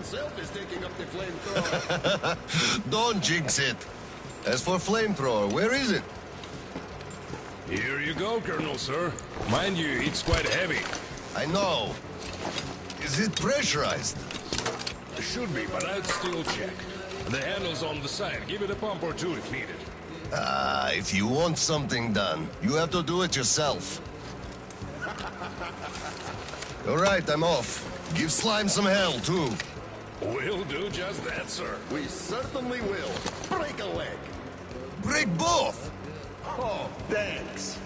himself is taking up the flamethrower. Don't jinx it. As for flamethrower, where is it? Here you go, Colonel, sir. Mind you, it's quite heavy. I know. Is it pressurized? Should be, but I'd still check. The handle's on the side. Give it a pump or two if needed. If you want something done, you have to do it yourself. All right, I'm off. Give Slime some hell, too. We'll do just that, sir. We certainly will. Break a leg. Break both! Oh, thanks.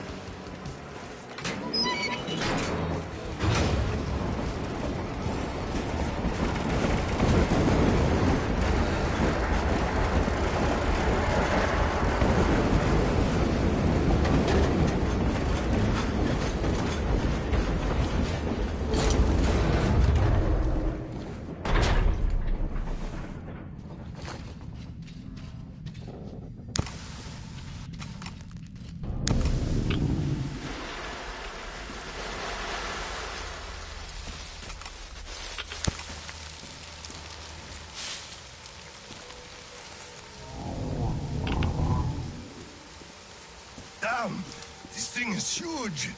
Damn! This thing is huge!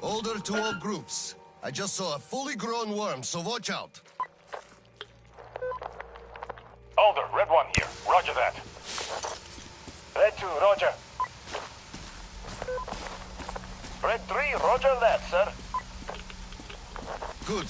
Order to all groups. I just saw a fully grown worm, so watch out. Alder, Red 1 here. Roger that. Red 2, roger. Red 3, roger that, sir. Good.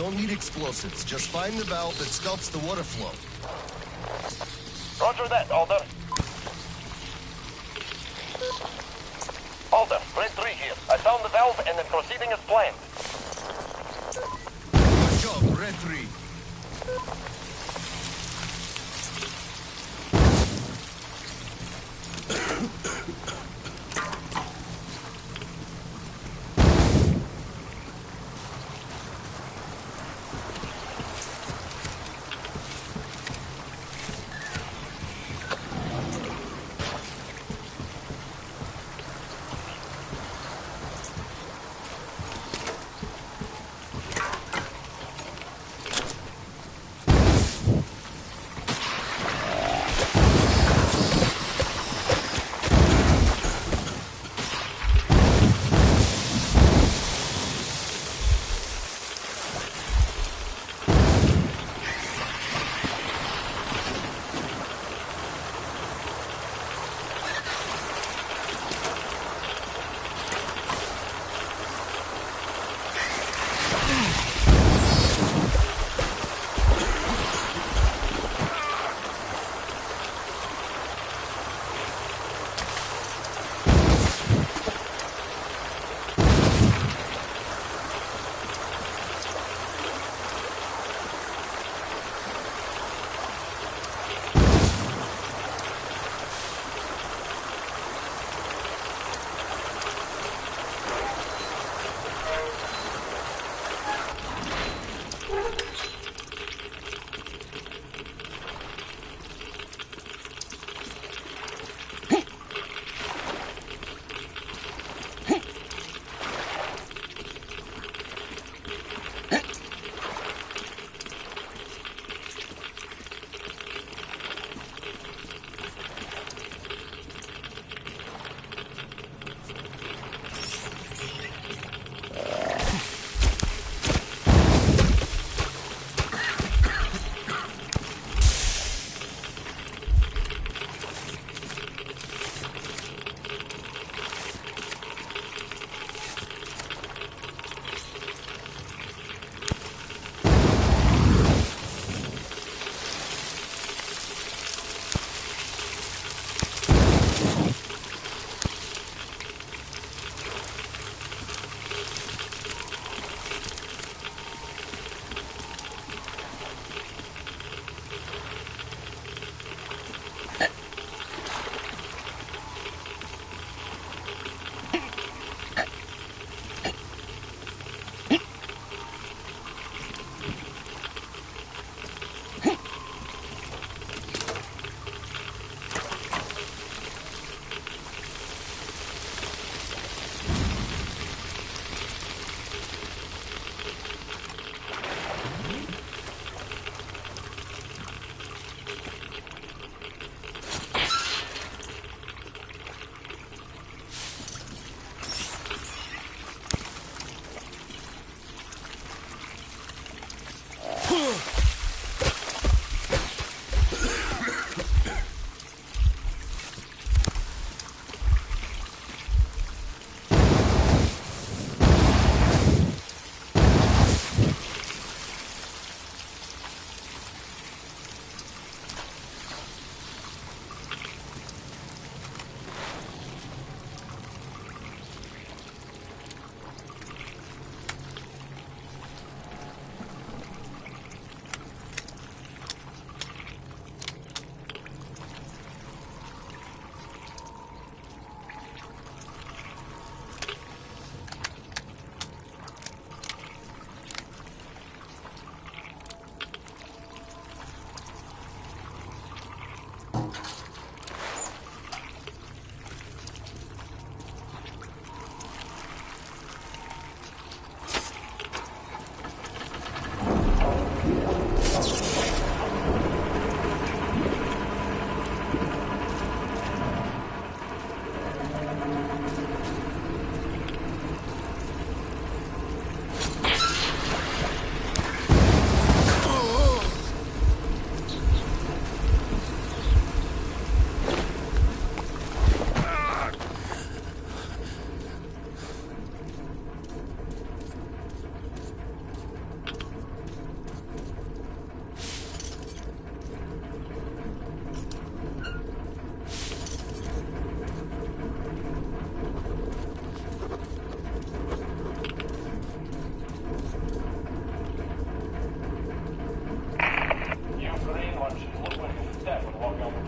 don't need explosives. Just find the valve that stops the water flow. Roger that, Alder. Alder, Red 3 here. I found the valve and am proceeding as planned. Good job, Red 3.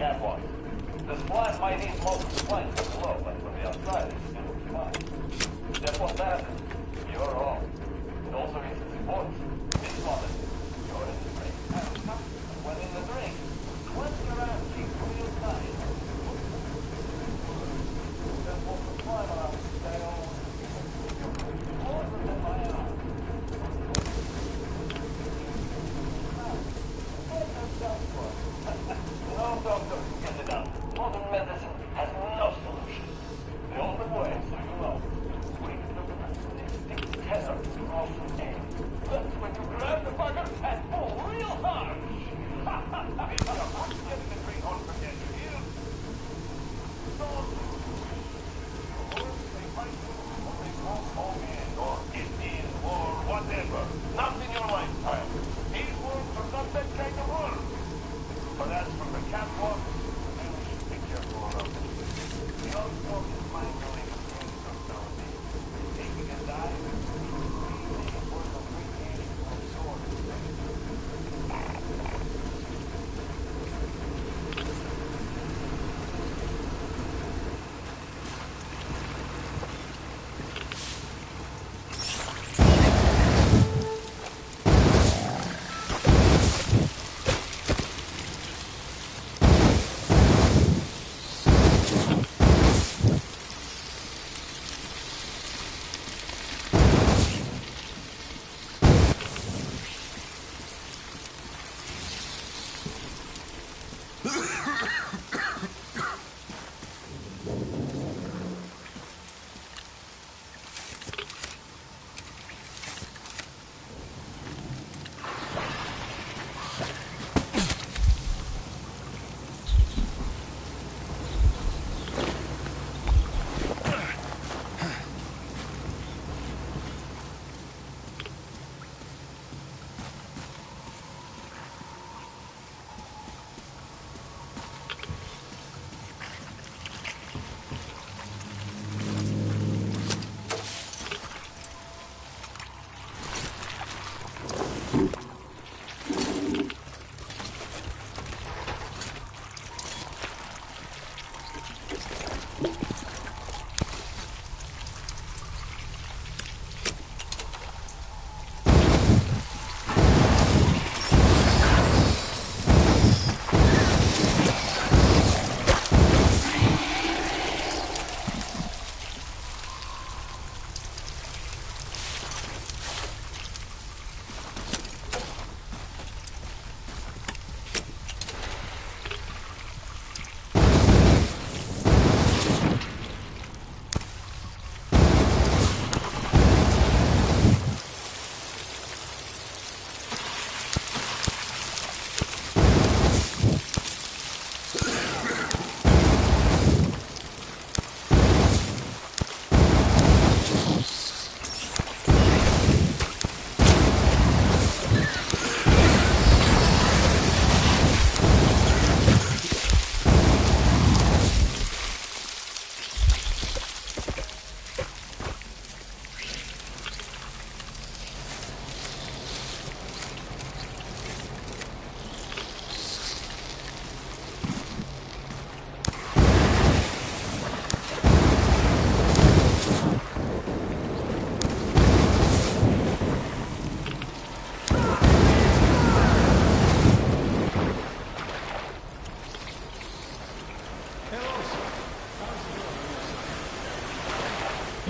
Cat was. The spline might eat most of the plane from below, but from the outside it's still fine. Just what happens, you're wrong. It also means it's important. This moment, you're in the ring. And when in the ring, cleanse your ass cheeks real tight. Just what the spline around stay on. Closer than my arm. No, doctor, get it out. Modern medicine has no solution. The only way, so you know, we can look at the stick tether across the air. That's when you grab the bugger and pull real hard. It's a good getting the drink on from get you here. Don't they fight you, or they won't home in, or Indian, or whatever. Not in your lifetime. These words are not that kind of words. But as for the catwalk, then we should be careful of it. The old talk is mind-blowing things of nowadays. Taking a dive, really worth of recreating from sword.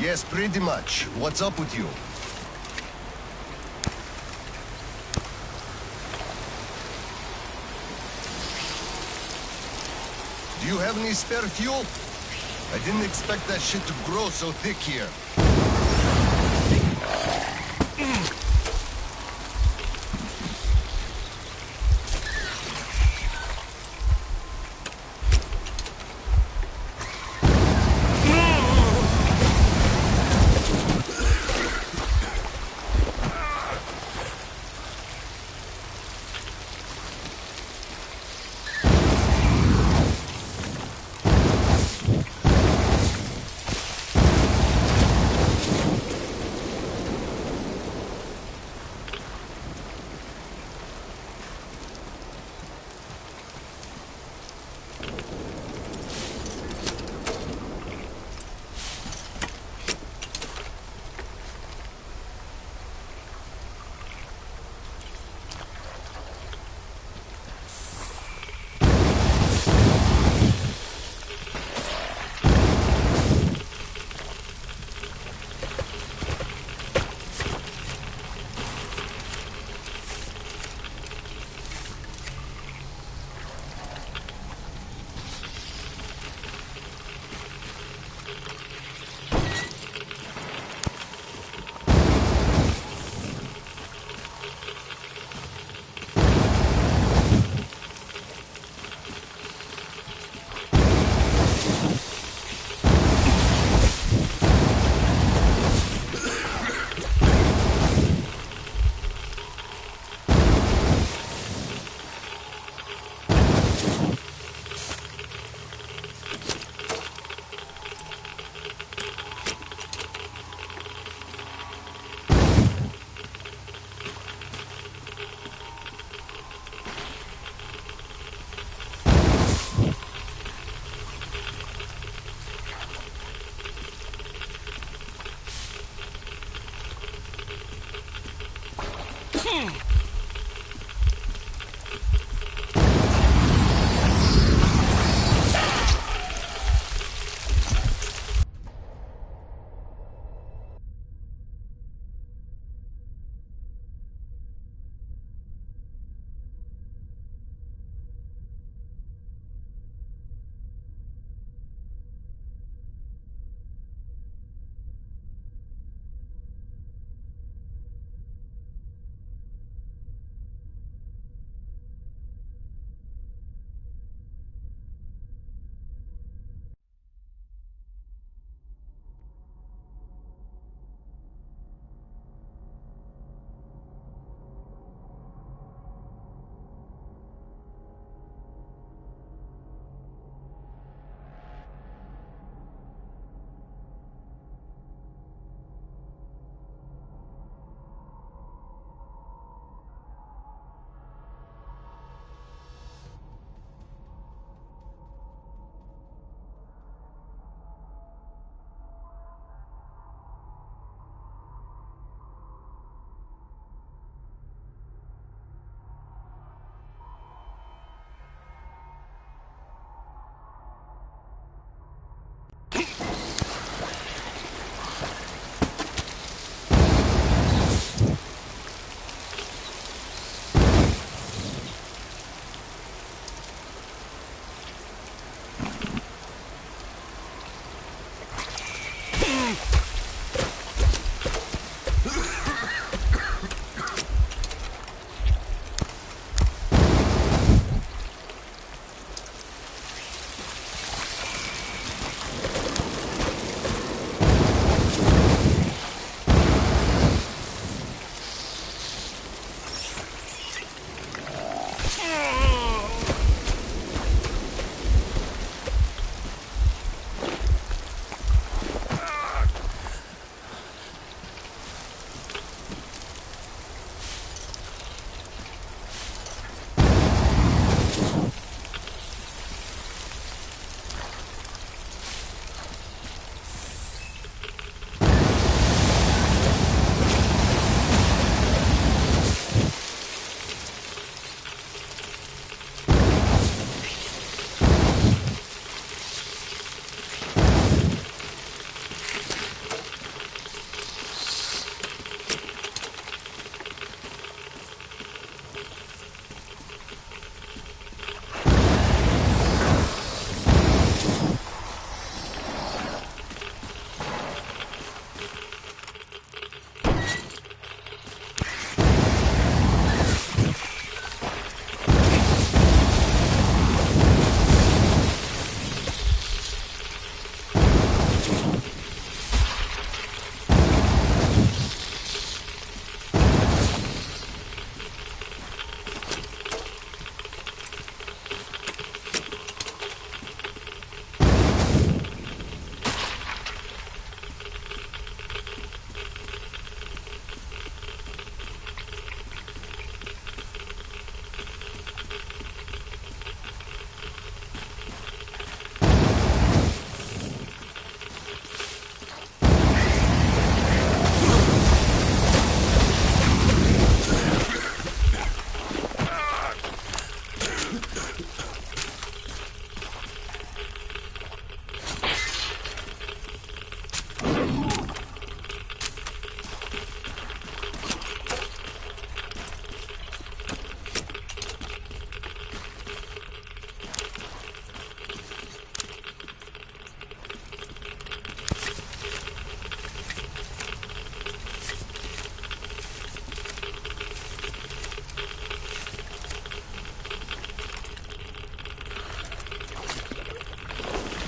Yes, pretty much. What's up with you? Do you have any spare fuel? I didn't expect that shit to grow so thick here.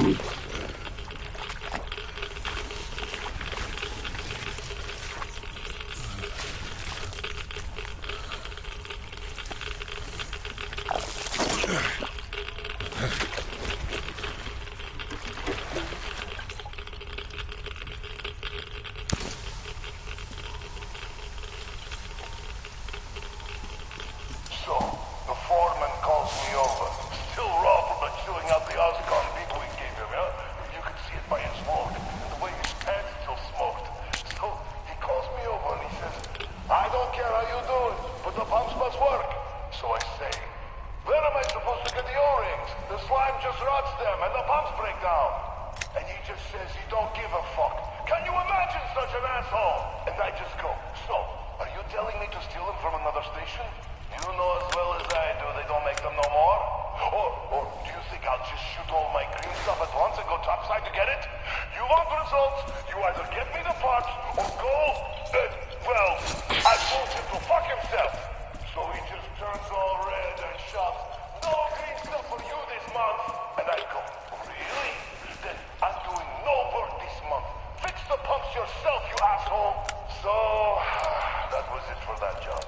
So, the foreman calls me over. Still raw from the chewing out the Oscon beat we gave him, yeah? You can see it by his walk, and the way his pants still smoked. So, he calls me over and he says, I don't care how you do it, but the pumps must work. So I say, where am I supposed to get the O-rings? The slime just rots them and the pumps break down. And he just says he don't give a fuck. Can you imagine such an asshole? And I just go, so, are you telling me to steal them from another station? You know as well as I do they don't make them no more. Or do you think I'll just shoot all my green stuff at once and go topside to get it? You want results, you either get me the parts or go, well, I told him to fuck himself. So he just turns all red and shouts, no green stuff for you this month. And I go, really? Then I'm doing no work this month. Fix the pumps yourself, you asshole. So, that was it for that job.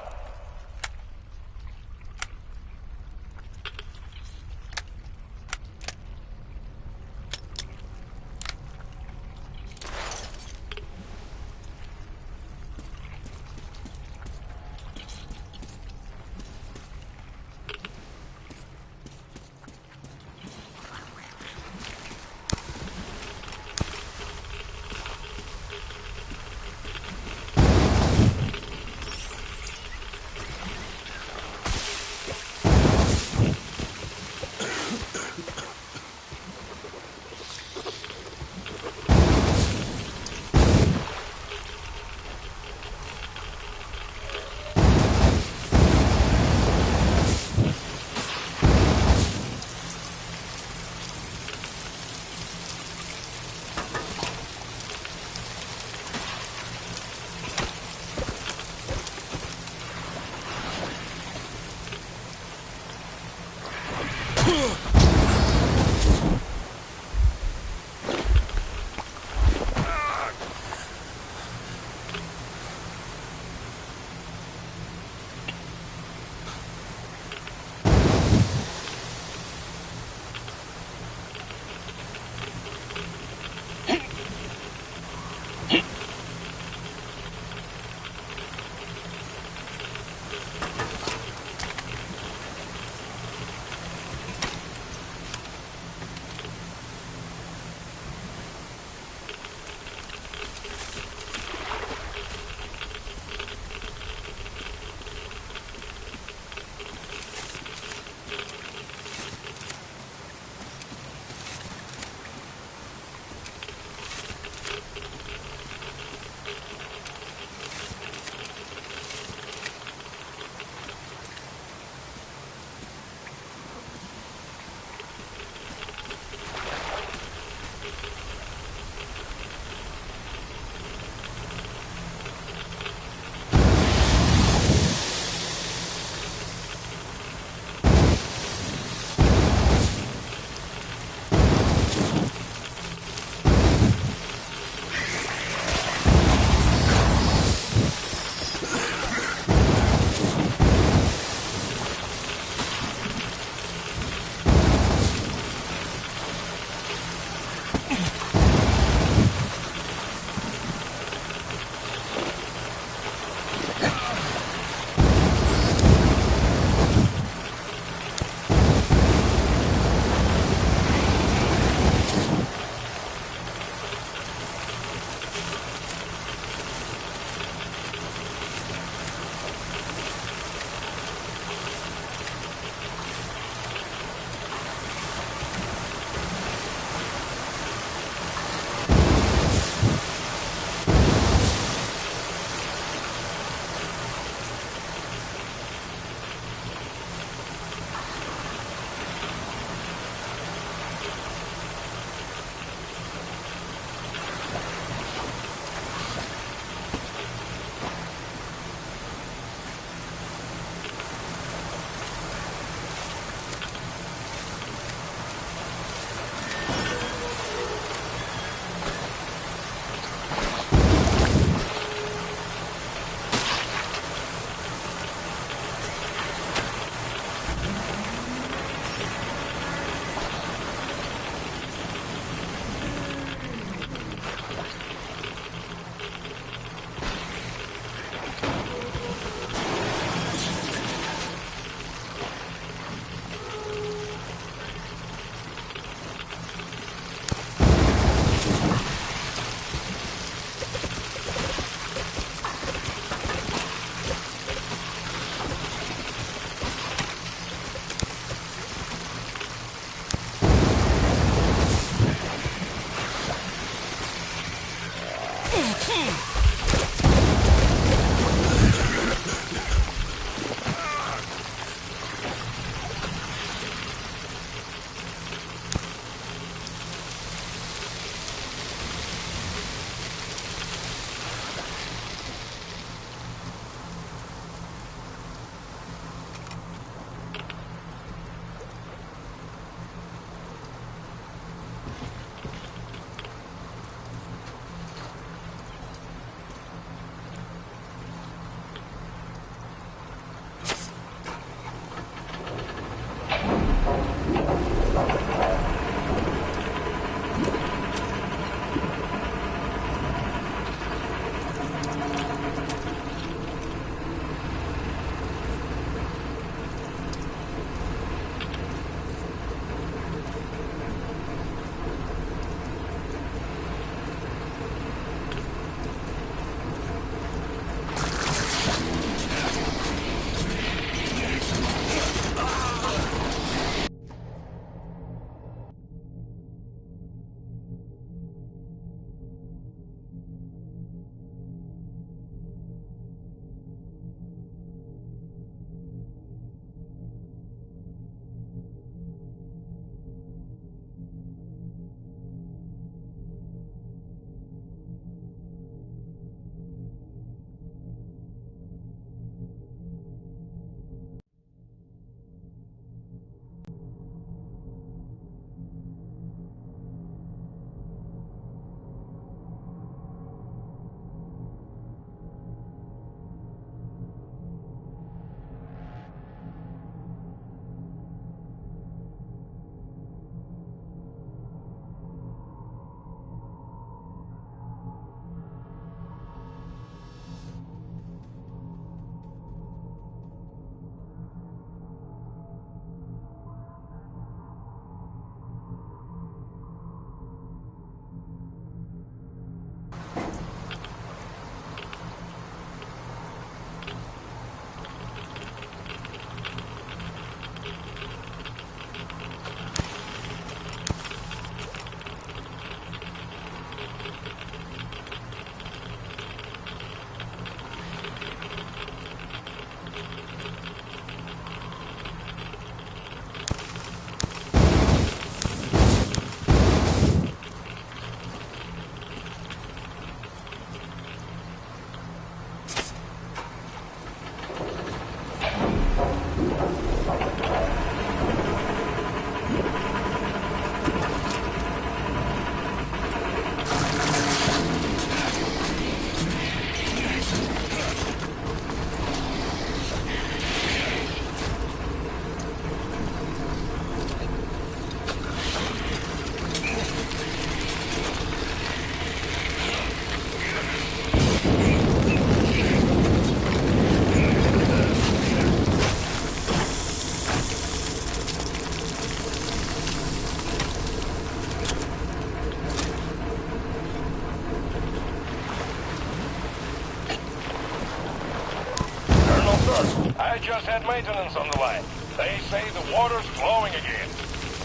just had maintenance on the line. They say the water's flowing again.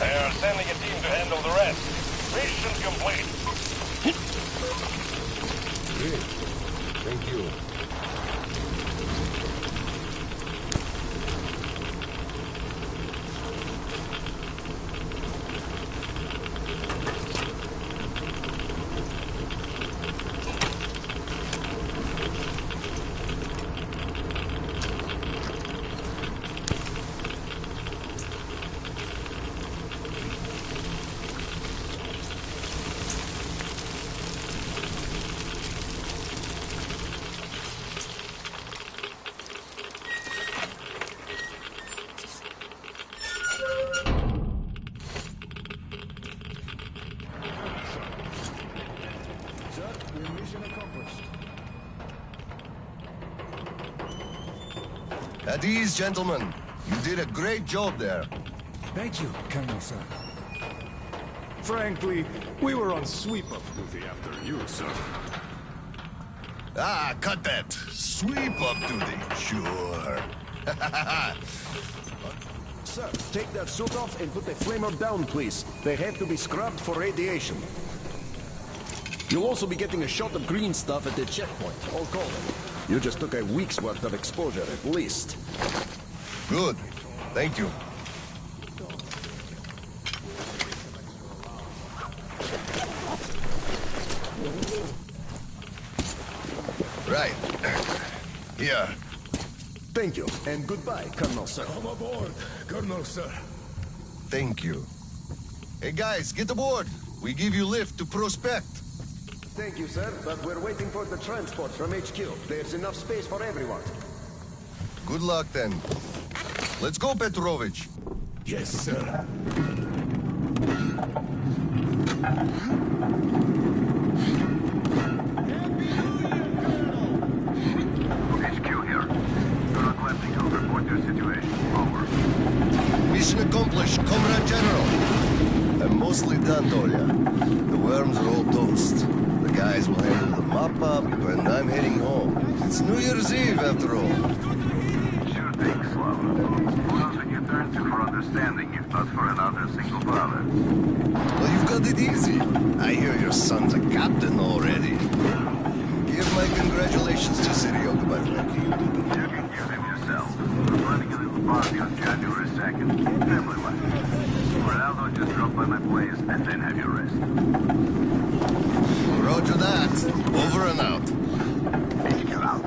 They are sending a team to handle the rest. Mission complete. Great. Thank you. At ease, gentlemen. You did a great job there. Thank you, Colonel, sir. Frankly, we were on sweep-up duty after you, sir. Ah, cut that. Sweep up duty. Sure. Sir, take that suit off and put the flamer down, please. They have to be scrubbed for radiation. You'll also be getting a shot of green stuff at the checkpoint. I'll call them. You just took a week's worth of exposure, at least. Good. Thank you. Right. Here. Thank you, and goodbye, Colonel, sir. Come aboard, Colonel, sir. Thank you. Hey guys, get aboard. We give you lift to Prospect. Thank you, sir, but we're waiting for the transport from HQ. There's enough space for everyone. Good luck then. Let's go, Petrovich. Yes, sir. HQ here. Colonel Glendico, report your situation. Over. Mission accomplished, Comrade General. I'm mostly done, Dolia. The worms are all toast. The guys will handle the mop-up, and I'm heading home. It's New Year's Eve, after all. Sure thing, Slava. Who else would you turn to for understanding if not for another single father? Well, you've got it easy. I hear your son's a captain already. Give my congratulations to Seryoga, by the way. You can give him yourself. We're planning a little party on January 2nd. Family life. Ronaldo just drop by my place and then have your rest. Roger that. Over and out. HQ out.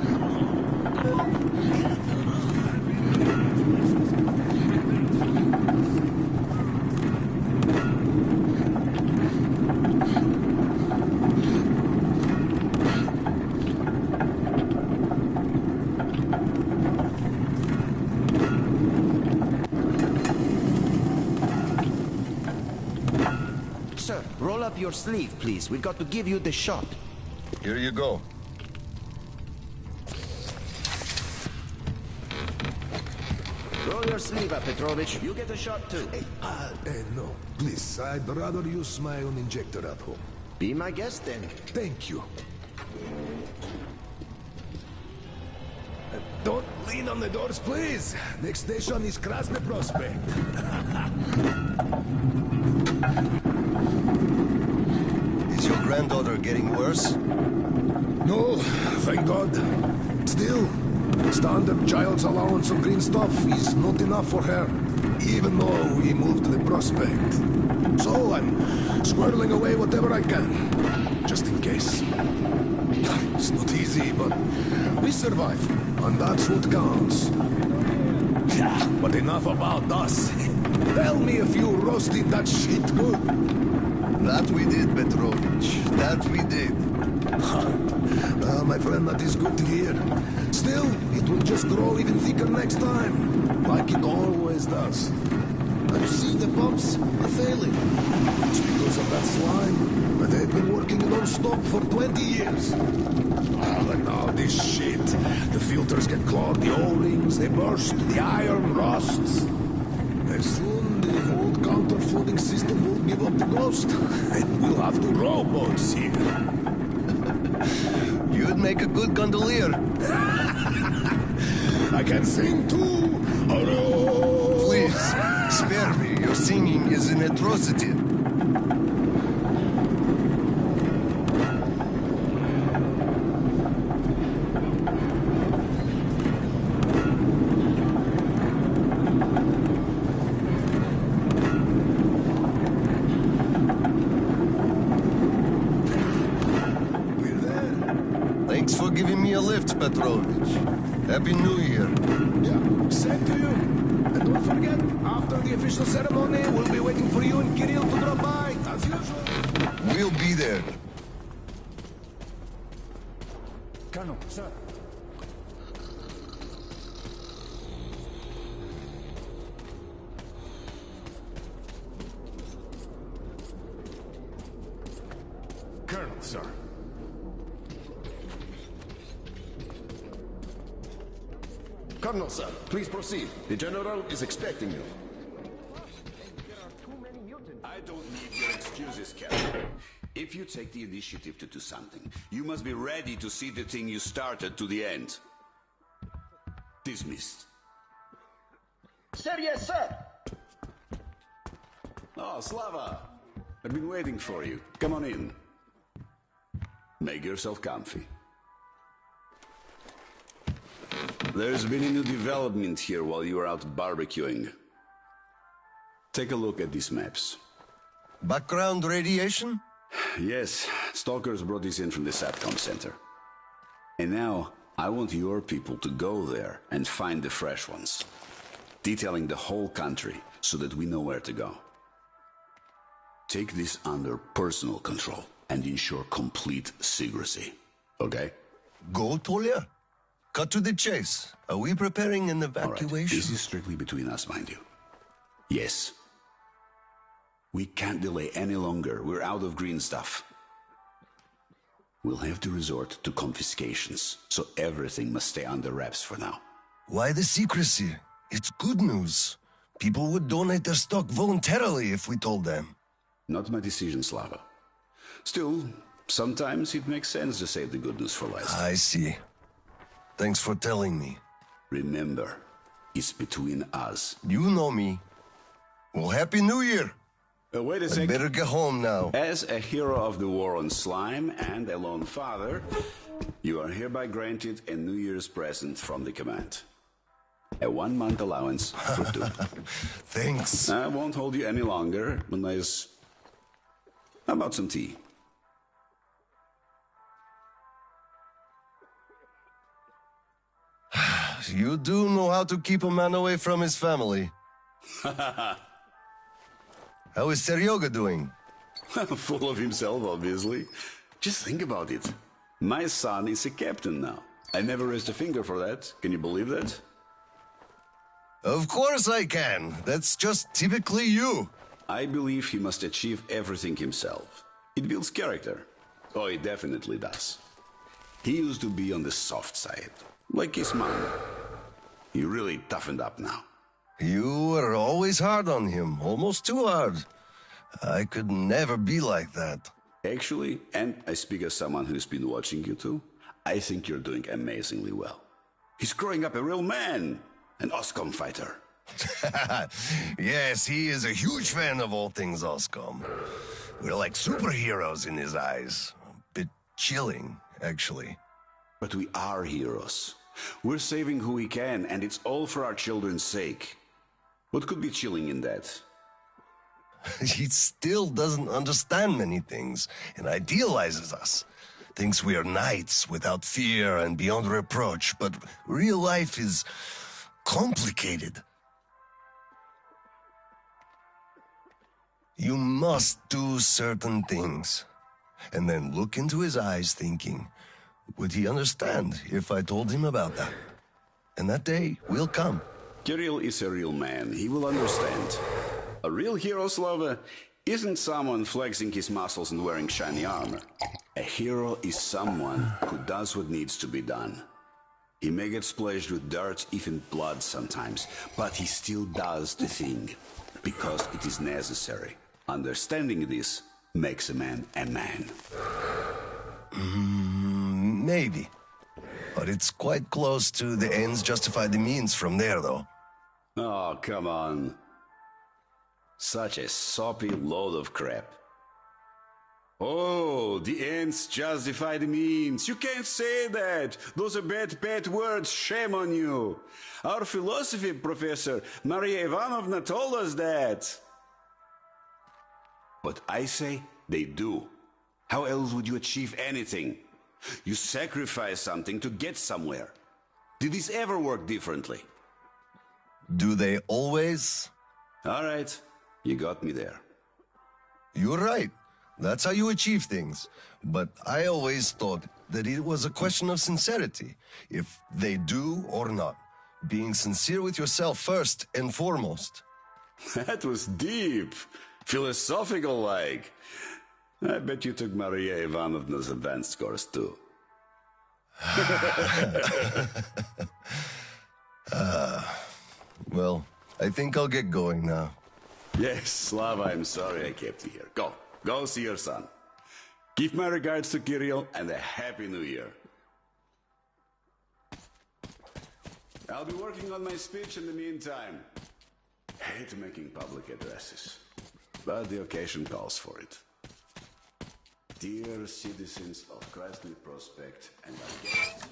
Sir, roll up your sleeve, please. We've got to give you the shot. Here you go. Roll your sleeve up, Petrovich. You get a shot, too. No. Please, I'd rather use my own injector at home. Be my guest, then. Thank you. Don't lean on the doors, please. Next station is Krasny Prospect. Is your granddaughter getting worse? No, thank God. Still, standard child's allowance of green stuff is not enough for her, even though we moved to the Prospect. So I'm squirreling away whatever I can, just in case. It's not easy, but we survive, and that's what counts. Yeah, but enough about us. Tell me if you roasted that shit good. That we did, Petrovich. That we did. My friend, that is good to hear. Still, it will just grow even thicker next time, like it always does. And you see, the pumps are failing. It's because of that slime, but they've been working non-stop for 20 years. And now this shit. The filters get clogged, the O-rings, they burst, the iron rusts. And soon the whole counter-flooding system will give up the ghost, and we'll have to row boats here. You'd make a good gondolier. I can sing too. Hurrah! Please, spare me. Your singing is an atrocity. We're there. Thanks for giving me a lift, Petrovich. Happy New Year. Yeah, same to you. And don't forget, after the official ceremony, we'll be waiting for you and Kirill to drop by, as usual. We'll be there. Colonel, sir. Colonel, sir. Colonel, sir, please proceed. The General is expecting you. I don't need your excuses, Captain. If you take the initiative to do something, you must be ready to see the thing you started to the end. Dismissed. Sir, yes, sir. Oh, Slava. I've been waiting for you. Come on in. Make yourself comfy. There's been a new development here while you were out barbecuing. Take a look at these maps. Background radiation? Yes, stalkers brought this in from the SATCOM center. And now, I want your people to go there and find the fresh ones. Detailing the whole country so that we know where to go. Take this under personal control and ensure complete secrecy. Okay? Go, Tolia? Cut to the chase. Are we preparing an All right. evacuation? This is strictly between us, mind you. Yes. We can't delay any longer. We're out of green stuff. We'll have to resort to confiscations, so everything must stay under wraps for now. Why the secrecy? It's good news. People would donate their stock voluntarily if we told them. Not my decision, Slava. Still, sometimes it makes sense to save the good news for last. I see. Thanks for telling me. Remember, it's between us. You know me. Well, Happy New Year! Wait a I second. better get home now. As a hero of the war on slime and a lone father, you are hereby granted a New Year's present from the command. A 1-month allowance for 2. Thanks. I won't hold you any longer unless... How about some tea? You do know how to keep a man away from his family. How is Seryoga doing? Full of himself, obviously. Just think about it. My son is a captain now. I never raised a finger for that. Can you believe that? Of course I can. That's just typically you. I believe he must achieve everything himself. It builds character. Oh, it definitely does. He used to be on the soft side, like his mom. He really toughened up now. You were always hard on him, almost too hard. I could never be like that. Actually, and I speak as someone who's been watching you too, I think you're doing amazingly well. He's growing up a real man, an OSCOM fighter. Yes, he is a huge fan of all things Oscom. We're like superheroes in his eyes. A bit chilling, actually. But we are heroes. We're saving who we can, and it's all for our children's sake. What could be chilling in that? He still doesn't understand many things and idealizes us. Thinks we are knights without fear and beyond reproach, but real life is complicated. You must do certain things, and then look into his eyes thinking, would he understand if I told him about that? And that day will come. Kirill is a real man. He will understand. A real hero, Slava, isn't someone flexing his muscles and wearing shiny armor. A hero is someone who does what needs to be done. He may get splashed with dirt, even blood sometimes, but he still does the thing, because it is necessary. Understanding this makes a man a man. Maybe. But it's quite close to the ends justify the means from there, though. Oh, come on. Such a soppy load of crap. Oh, the ends justify the means. You can't say that. Those are bad words. Shame on you. Our philosophy professor, Maria Ivanovna, told us that. But I say they do. How else would you achieve anything? You sacrifice something to get somewhere. Did this ever work differently? Do they always? All right, you got me there. You're right. That's how you achieve things. But I always thought that it was a question of sincerity, if they do or not. Being sincere with yourself first and foremost. That was deep. Philosophical-like. I bet you took Maria Ivanovna's advanced course too. Well, I think I'll get going now. Yes, Slava, I'm sorry I kept you here. Go see your son. Give my regards to Kirill and a Happy New Year. I'll be working on my speech in the meantime. Hate making public addresses, but the occasion calls for it. Dear citizens of Krasny Prospect and our guests...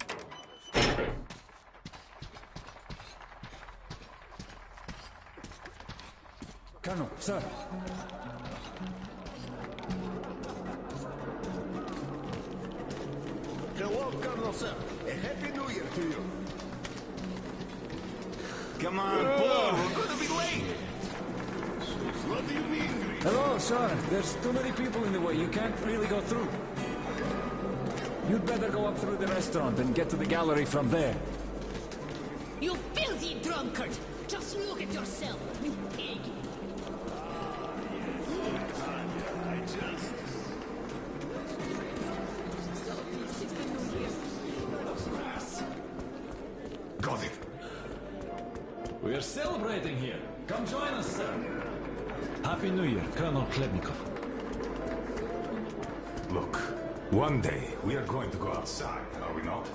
Colonel, sir. Hello, Colonel, sir. A Happy New Year to you. Come on, pull. We're gonna be late. What do you mean, Green? Hello, sir. There's too many people in the way. You can't really go through. You'd better go up through the restaurant and get to the gallery from there. You filthy drunkard! Just look at yourself, you pig! Got it. We're celebrating here. Come join us, sir. Happy New Year, Colonel Khlebnikov. Look, one day we are going to go outside, are we not?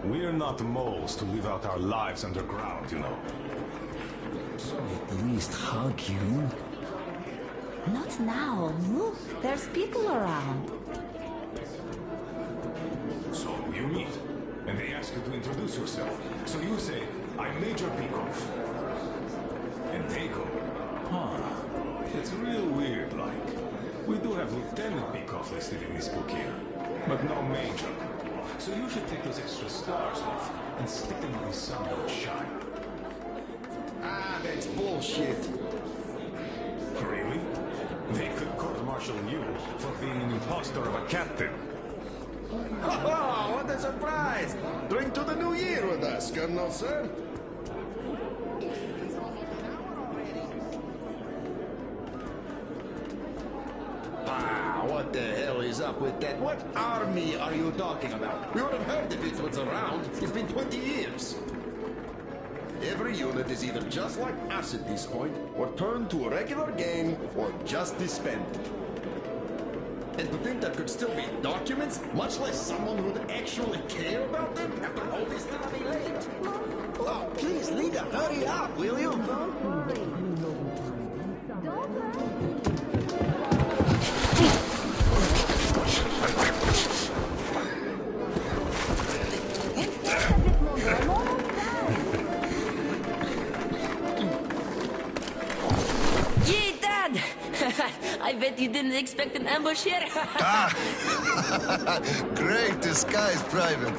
We are not moles to live out our lives underground, you know. At least hug you. Not now. Look, there's people around. So you meet, and they ask you to introduce yourself. So you say, I'm Major Bykov. And they go, huh, it's real weird, like. We do have Lieutenant Bykov listed in this book here, but no Major. So you should take those extra stars off and stick them where the sun don't shine. Ah, that's bullshit. Really? They could court-martial you for being an imposter of a captain. Oh, what a surprise! Drink to the new year with us, Colonel, sir. Ah, what the hell is up with that? What army are you talking about? We would have heard if it was around. It's been 20 years. Every unit is either just like us at this point, or turned to a regular game, or just disbanded. And to think there could still be documents, much less someone who would actually care about them after all this time late. Oh, please, Liga, hurry up, will you? Yay, Dad! I bet you didn't expect an ambush here. Great disguise, Private.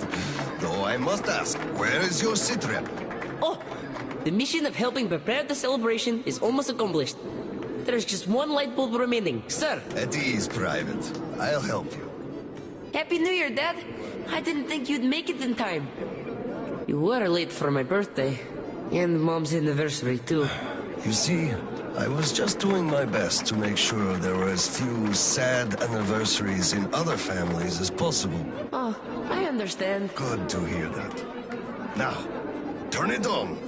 Though I must ask, where is your sitrep? Oh, the mission of helping prepare the celebration is almost accomplished. There's just one light bulb remaining, sir. At ease, Private. I'll help you. Happy New Year, Dad. I didn't think you'd make it in time. You were late for my birthday. And Mom's anniversary, too. You see, I was just doing my best to make sure there were as few sad anniversaries in other families as possible. Oh, I understand. Good to hear that. Now, turn it on.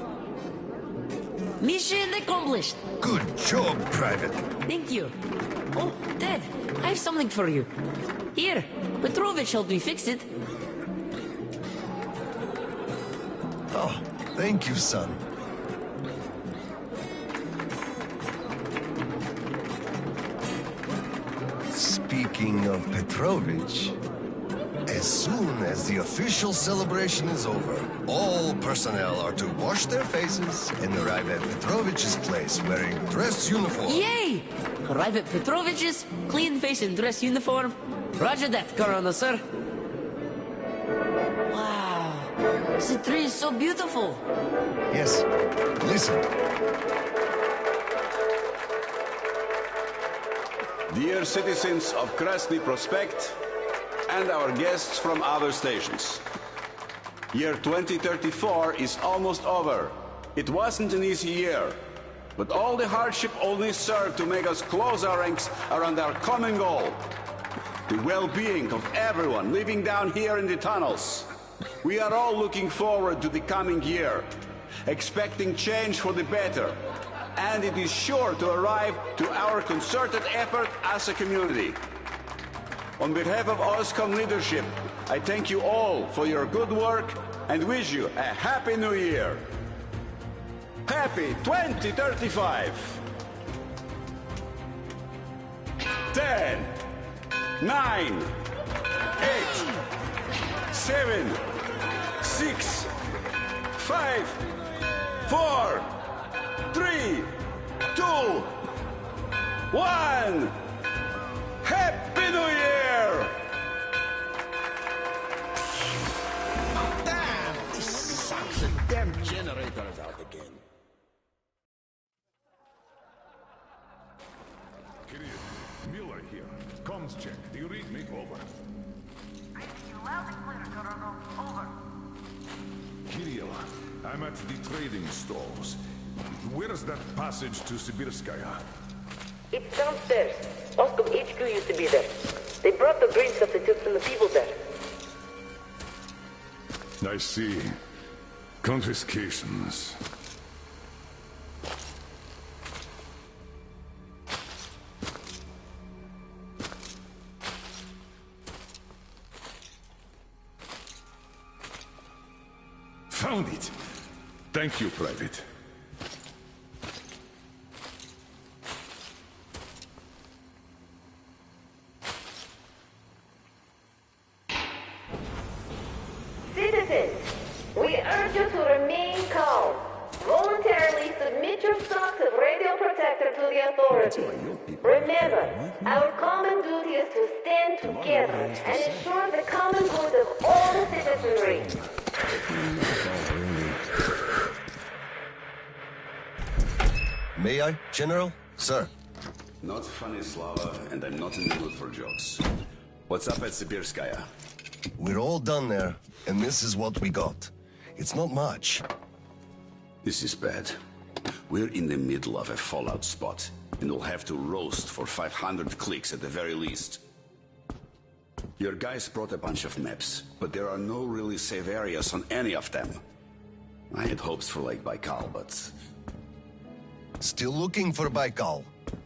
Mission accomplished. Good job, Private. Thank you. Oh, Dad, I have something for you. Here, Petrovich helped me fix it. Oh, thank you, son. Speaking of Petrovich, as soon as the official celebration is over, all personnel are to wash their faces and arrive at Petrovich's place wearing dress uniform. Yay! Arrive at Petrovich's, clean face and dress uniform. Roger that, Colonel, sir. Wow, the tree is so beautiful. Yes, listen. Dear citizens of Krasny Prospect and our guests from other stations. Year 2034 is almost over. It wasn't an easy year, but all the hardship only served to make us close our ranks around our common goal. The well-being of everyone living down here in the tunnels. We are all looking forward to the coming year, expecting change for the better, and it is sure to arrive to our concerted effort as a community. On behalf of OSCOM leadership, I thank you all for your good work and wish you a Happy New Year. Happy 2035! 10, 9, 8, 7, 6, 5, 4, 3, 2, 1. Happy New Year! Damn! This sucks. The damn generator is out again. Kirill, Miller here. Comms check. Do you read me? Over. Read you loud and clear, Colonel. Over. Kirill, I'm at the trading stalls. Where's that passage to Sibirskaya? It's downstairs. Oscom HQ used to be there. They brought the green stuff they took from the people there. I see. Confiscations. Found it! Thank you, Private. Citizens, we urge you to remain calm. Voluntarily submit your stocks of radio protector to the authorities. Remember, our common duty is to stand together and ensure the common good of all the citizenry. May I, General? Sir. Not funny, Slava, and I'm not in the mood for jokes. What's up at Sibirskaya? We're all done there, and this is what we got. It's not much. This is bad. We're in the middle of a fallout spot, and we'll have to roast for 500 clicks at the very least. Your guys brought a bunch of maps, but there are no really safe areas on any of them. I had hopes for Lake Baikal, but... Still looking for Baikal.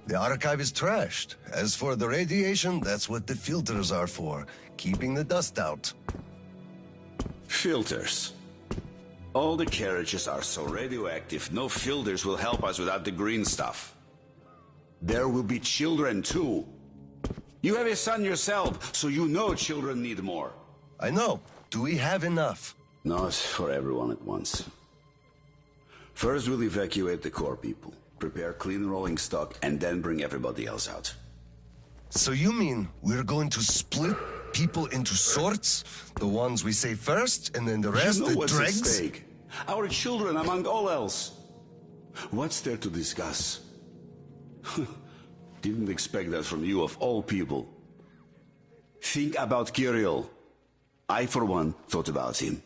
The archive is trashed. As for the radiation, that's what the filters are for. Keeping the dust out. Filters. All the carriages are so radioactive, no filters will help us without the green stuff. There will be children too. You have a son yourself, so you know children need more. I know. Do we have enough? Not for everyone at once. First we'll evacuate the core people, prepare clean rolling stock, and then bring everybody else out. So you mean we're going to split people into sorts? The ones we say first, and then the rest, you know the what's dregs? at stake? Our children among all else. What's there to discuss? Didn't expect that from you of all people. Think about Kirill. I, for one, thought about him.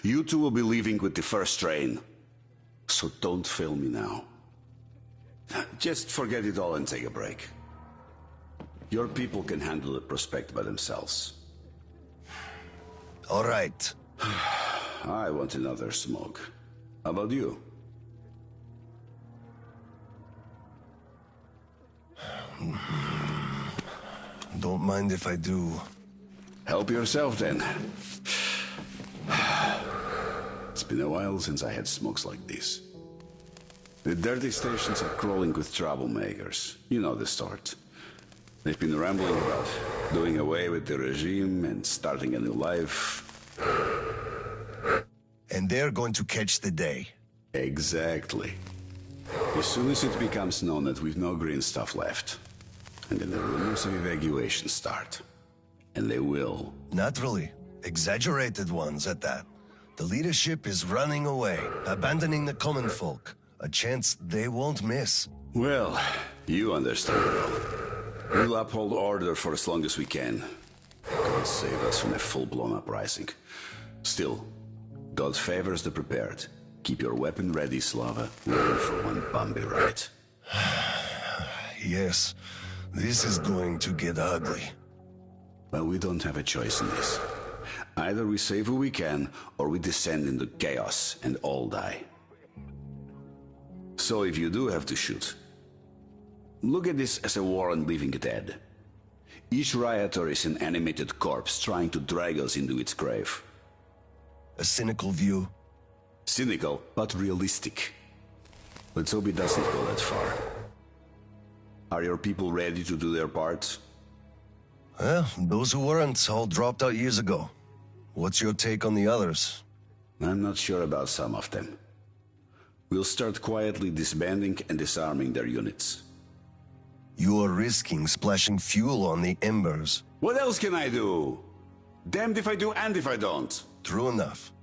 You two will be leaving with the first train. So don't fail me now. Just forget it all and take a break. Your people can handle the prospect by themselves. All right. I want another smoke. How about you? Don't mind if I do. Help yourself then. It's been a while since I had smokes like this. The dirty stations are crawling with troublemakers. You know the sort. They've been rambling about doing away with the regime and starting a new life. And they're going to catch the day. Exactly. As soon as it becomes known that we've no green stuff left, and then the rumors of evacuation start. And they will. Naturally. Exaggerated ones at that. The leadership is running away, abandoning the common folk. A chance they won't miss. Well, you understand well. We'll uphold order for as long as we can. God save us from a full-blown uprising. Still, God favors the prepared. Keep your weapon ready, Slava. Ready for one bumpy ride. Yes, this is going to get ugly. But we don't have a choice in this. Either we save who we can, or we descend into chaos and all die. So if you do have to shoot, look at this as a war on living dead. Each rioter is an animated corpse trying to drag us into its grave. A cynical view. Cynical, but realistic. Let's hope it doesn't go that far. Are your people ready to do their part? Well, those who weren't all dropped out years ago. What's your take on the others? I'm not sure about some of them. We'll start quietly disbanding and disarming their units. You are risking splashing fuel on the embers. What else can I do? Damned if I do and if I don't. True enough.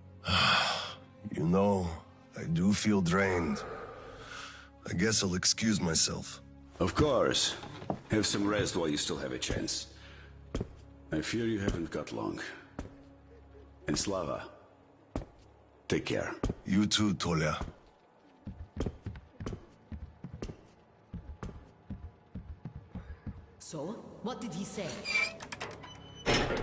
You know, I do feel drained. I guess I'll excuse myself. Of course. Have some rest while you still have a chance. I fear you haven't got long. And Slava, take care. You too, Tolia. So, what did he say?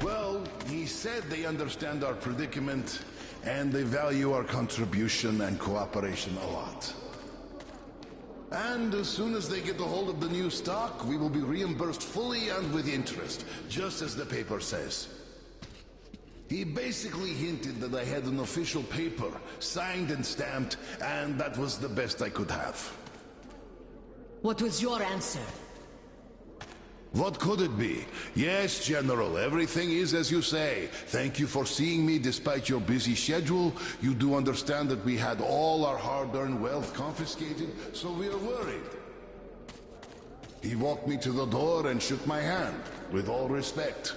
Well, he said they understand our predicament and they value our contribution and cooperation a lot. And as soon as they get a hold of the new stock, we will be reimbursed fully and with interest, just as the paper says. He basically hinted that I had an official paper, signed and stamped, and that was the best I could have. What was your answer? What could it be? Yes, General, everything is as you say. Thank you for seeing me despite your busy schedule. You do understand that we had all our hard-earned wealth confiscated, so we are worried. He walked me to the door and shook my hand, with all respect.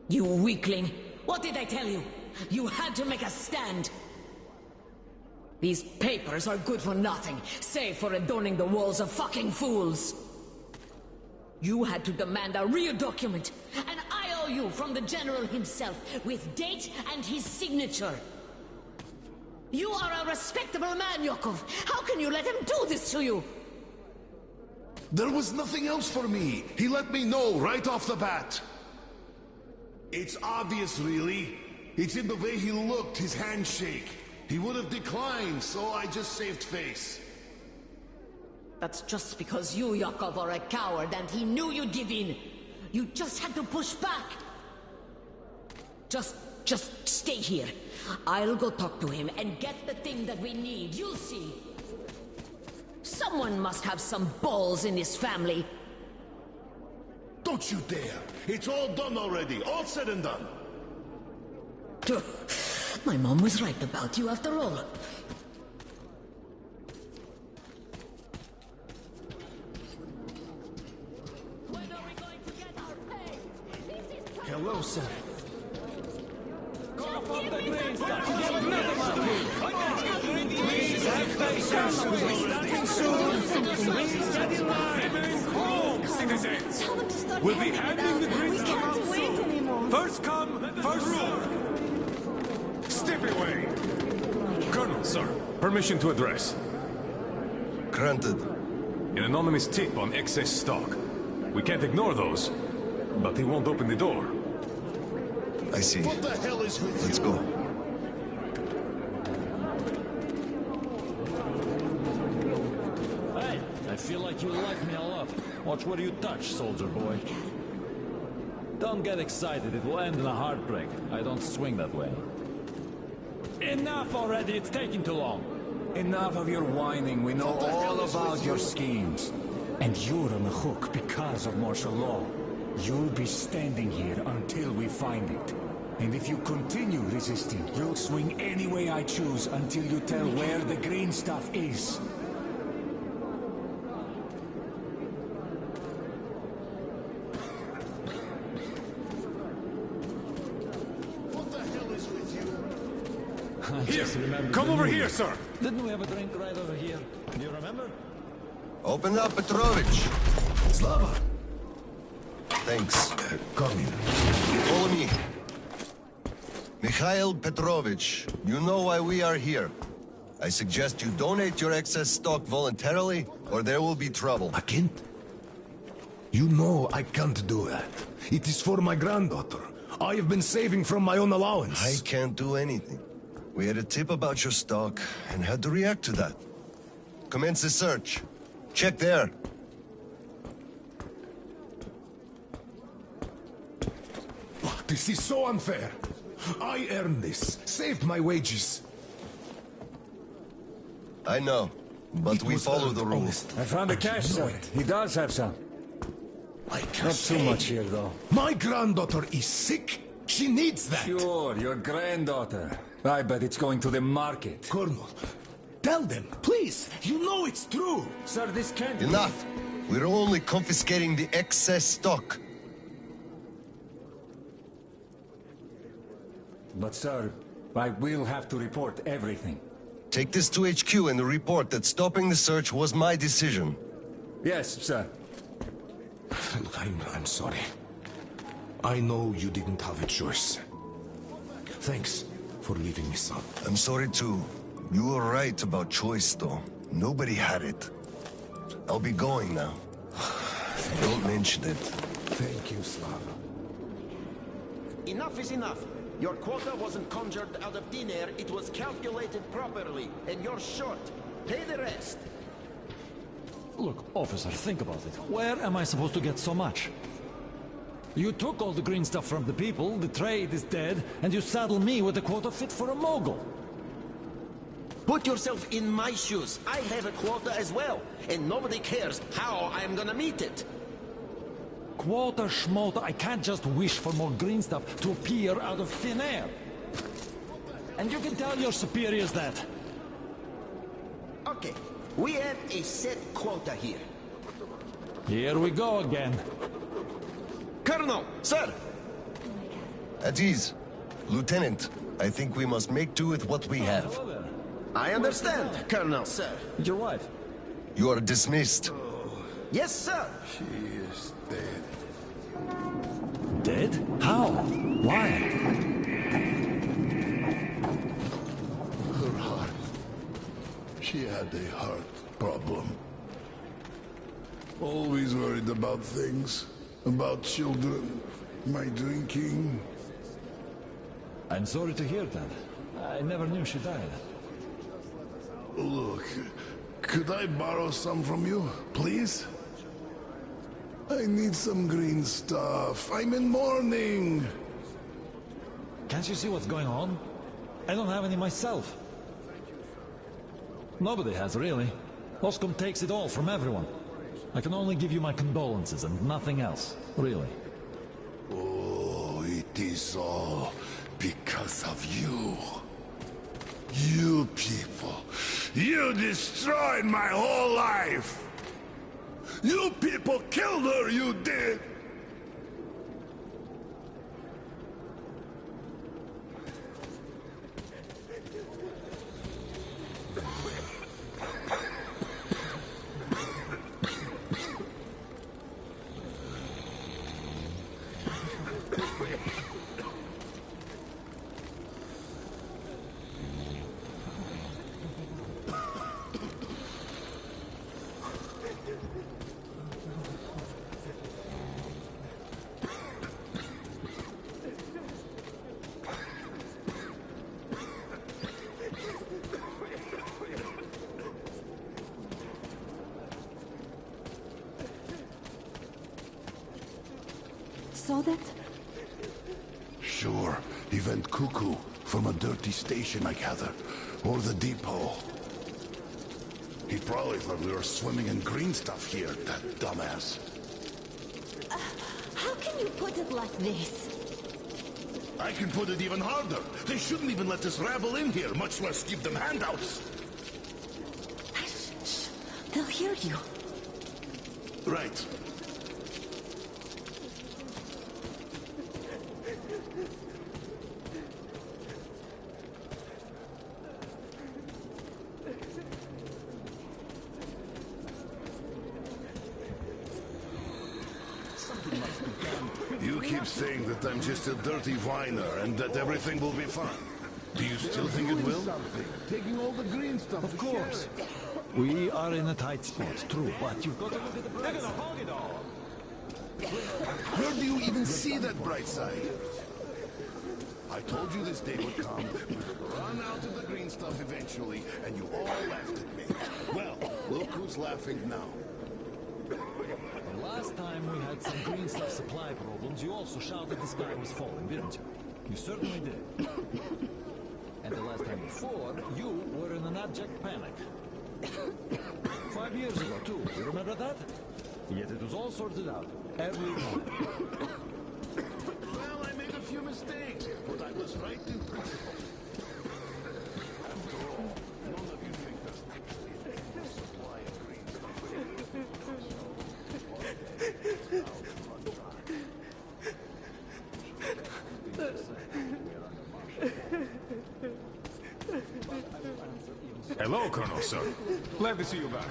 You weakling! What did I tell you? You had to make a stand! These papers are good for nothing, save for adorning the walls of fucking fools! You had to demand a real document, an IOU from the General himself, with date and his signature. You are a respectable man, Yakov. How can you let him do this to you? There was nothing else for me. He let me know right off the bat. It's obvious, really. It's in the way he looked, his handshake. He would have declined, so I just saved face. That's just because you, Yakov, are a coward and he knew you'd give in. You just had to push back. Just stay here. I'll go talk to him and get the thing that we need. You'll see. Someone must have some balls in this family. Don't you dare! It's all done already, all said and done. My mom was right about you after all. Hello, sir. Citizens, we'll be handing the green stuff out soon. First come, first served. Step away. Colonel, sir, permission to address. Granted. An anonymous tip on excess stock. We can't ignore those, but he won't open the door. I see. What the hell is with you? Let's go. Hey, I feel like you light me all up. Watch what you touch, soldier boy. Don't get excited, it will end in a heartbreak. I don't swing that way. Enough already, it's taking too long. Enough of your whining, we know all about your schemes. And you're on the hook because of martial law. You'll be standing here until we find it. And if you continue resisting, you'll swing any way I choose until you tell where the green stuff is. Here, come over here, sir. Didn't we have a drink right over here? Do you remember? Open up, Petrovich. Slava. Thanks. Come in. Follow me. Mikhail Petrovich, you know why we are here. I suggest you donate your excess stock voluntarily, or there will be trouble. I can't. You know I can't do that. It is for my granddaughter. I have been saving from my own allowance. I can't do anything. We had a tip about your stock, and had to react to that. Commence the search. Check there. This is so unfair. I earned this, saved my wages. I know, but we follow the rules. I found the cash, sir. He does have some. Not too much here, though. My granddaughter is sick. She needs that. Sure, your granddaughter. I bet it's going to the market. Colonel, tell them, please. You know it's true. Sir, this can't be. Enough. We're only confiscating the excess stock. But, sir, I will have to report everything. Take this to HQ and report that stopping the search was my decision. Yes, sir. Look, I'm sorry. I know you didn't have a choice. Thanks for leaving me, son. I'm sorry too. You were right about choice, though. Nobody had it. I'll be going now. Don't mention it. Thank you, Slava. Enough is enough. Your quota wasn't conjured out of thin air, it was calculated properly, and you're short. Pay the rest. Look, officer, think about it. Where am I supposed to get so much? You took all the green stuff from the people, the trade is dead, and you saddle me with a quota fit for a mogul. Put yourself in my shoes. I have a quota as well, and nobody cares how I'm gonna meet it. Quota schmota, I can't just wish for more green stuff to appear out of thin air. And you can tell your superiors that. Okay, we have a set quota here. Here we go again. Colonel, sir! At ease. Lieutenant, I think we must make do with what we have. I understand, Colonel, sir. Your wife? You are dismissed. Yes, sir. She is dead. Dead? How? Why? Her heart. She had a heart problem. Always worried about things. About children. My drinking. I'm sorry to hear that. I never knew she died. Look, could I borrow some from you, please? I need some green stuff. I'm in mourning. Can't you see what's going on? I don't have any myself. Nobody has, really. Oscom takes it all from everyone. I can only give you my condolences and nothing else, really. Oh, it is all because of you. You people. You destroyed my whole life. You people killed her, you did. So that? Sure, he went cuckoo. from a dirty station, I gather. Or the depot. He probably thought we were swimming in green stuff here, that dumbass. How can you put it like this? I can put it even harder. They shouldn't even let this rabble in here, much less give them handouts. Shh. They'll hear you. Right. You keep saying that I'm just a dirty whiner and that everything will be fine. Do you still think it will? Taking all the green stuff. Of course. We are in a tight spot, true, but you've got to look at the bright side. Where do you even see that bright side? I told you this day would come. We would run out of the green stuff eventually, and you all laughed at me. Well, look who's laughing now. The last time we had some green stuff supply problems, you also shouted the sky was falling, didn't you? You certainly did. And the last time before, you were in an abject panic. 5 years ago, too. You remember that? Yet it was all sorted out. Every time. Well, I made a few mistakes, but I was right in principle. After all, none of you think that the supply of green Hello, Colonel, sir. Glad to see you back.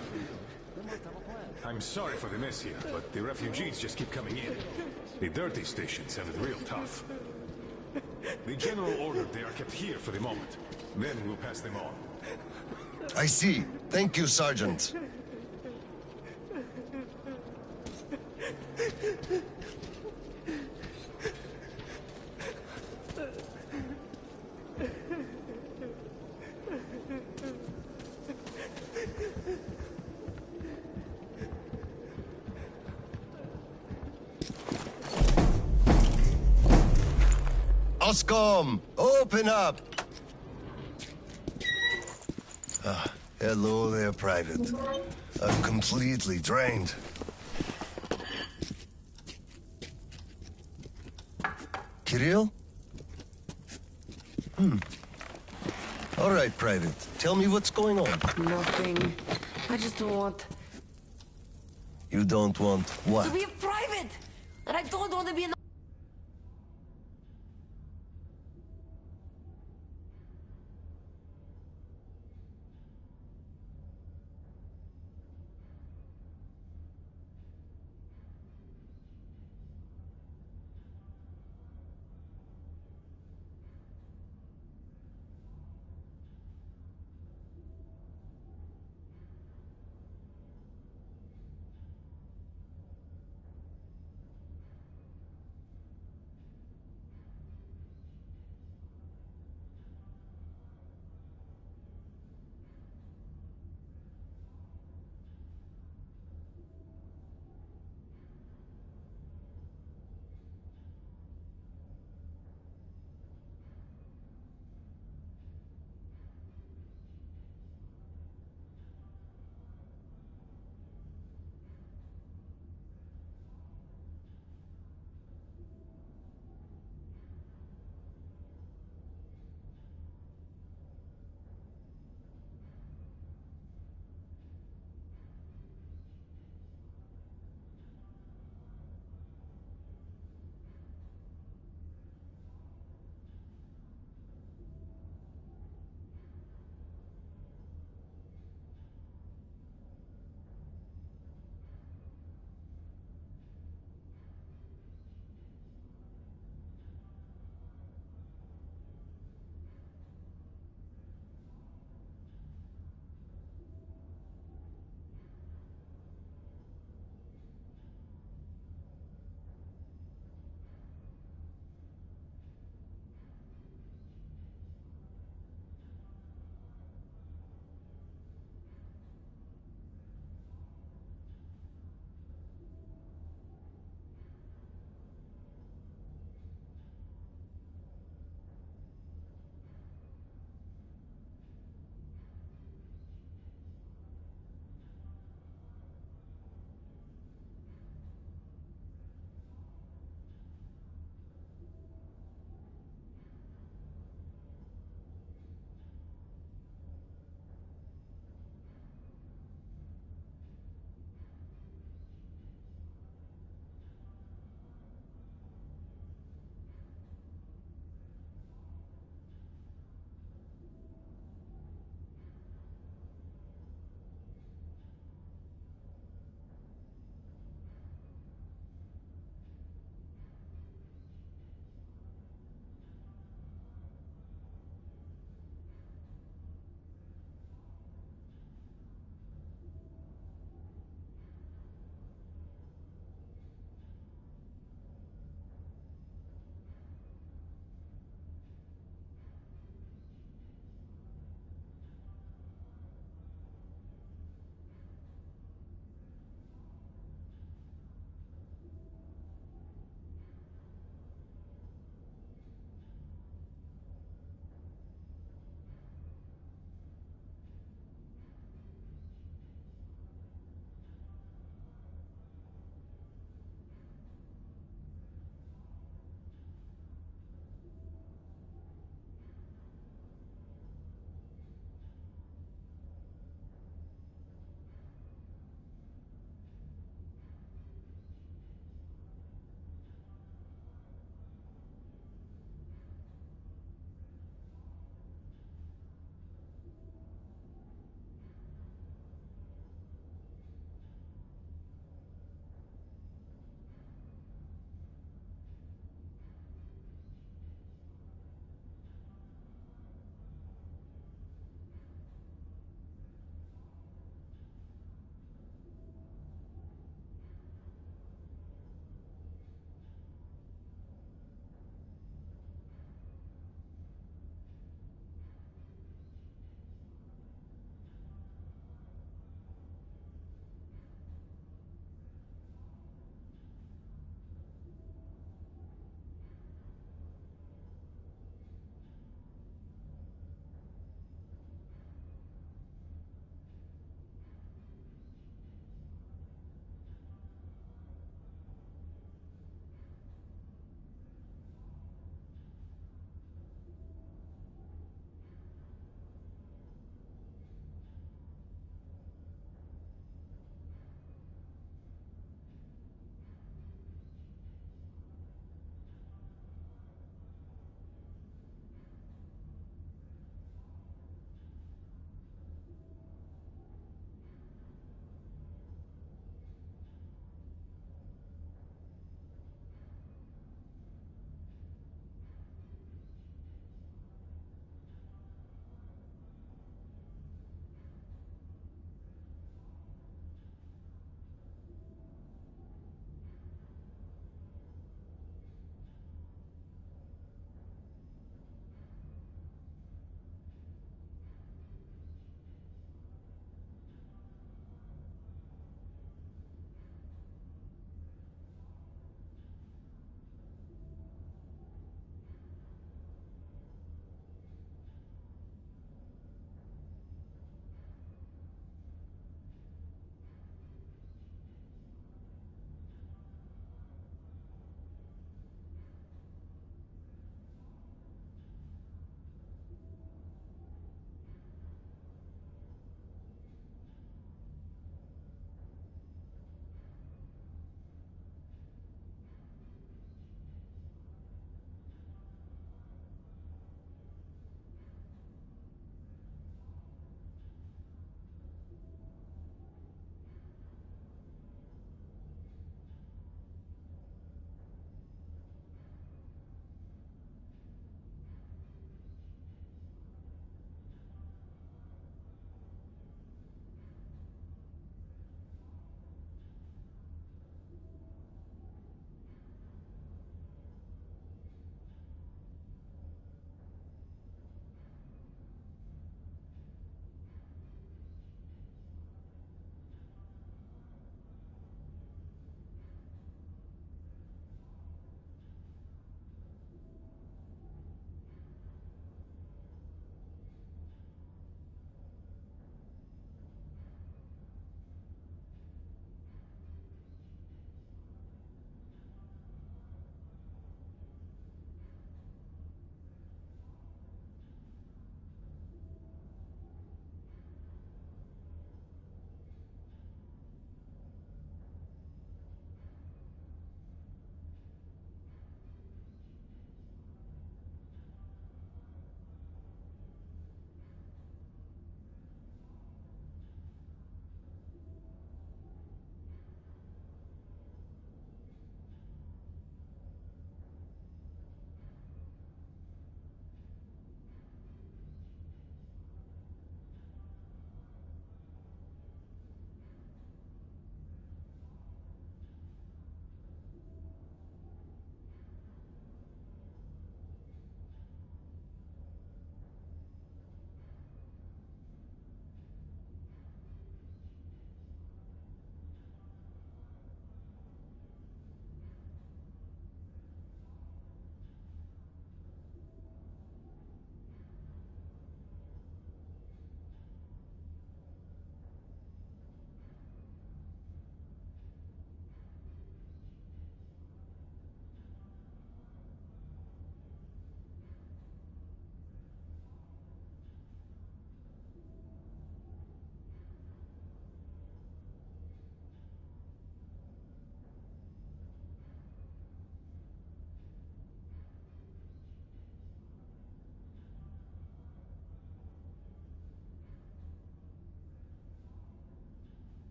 I'm sorry for the mess here, but the refugees just keep coming in. The dirty stations have it real tough. The general ordered they are kept here for the moment. Then we'll pass them on. I see. Thank you, Sergeant. Oscom, open up! Hello there, Private. I'm completely drained. Kirill? All right, Private. Tell me what's going on. Nothing. I just don't want You don't want what? to be a private! And I don't want to be an...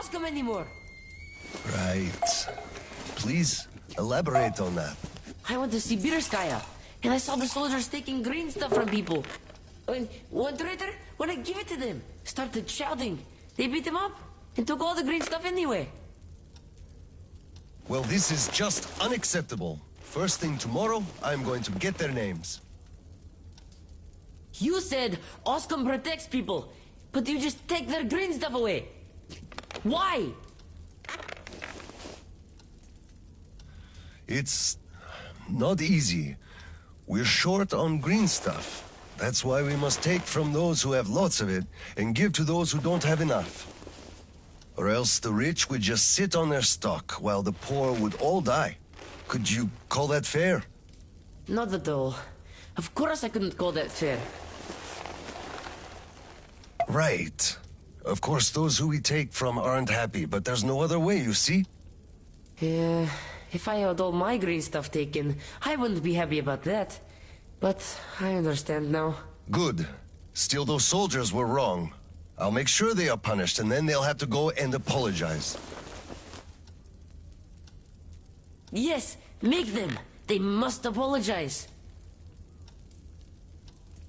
Oscom anymore. Right. Please, elaborate on that. I went to Sibirskaya, and I saw the soldiers taking green stuff from people. And one traitor, when I gave it to them, started shouting. They beat him up and took all the green stuff anyway. Well, this is just unacceptable. First thing tomorrow, I'm going to get their names. You said Oscom protects people, but you just take their green stuff away. Why? It's not easy. We're short on green stuff. That's why we must take from those who have lots of it and give to those who don't have enough. Or else the rich would just sit on their stock while the poor would all die. Could you call that fair? Not at all. Of course I couldn't call that fair. Right. Of course, those who we take from aren't happy, but there's no other way, you see? Yeah, if I had all my green stuff taken, I wouldn't be happy about that. But I understand now. Good. Still, those soldiers were wrong. I'll make sure they are punished, and then they'll have to go and apologize. Yes, make them. They must apologize.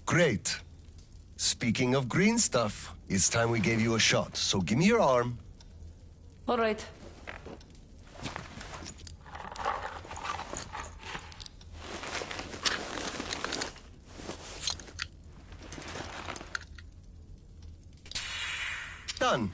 Great. Speaking of green stuff, it's time we gave you a shot, so give me your arm. All right. Done.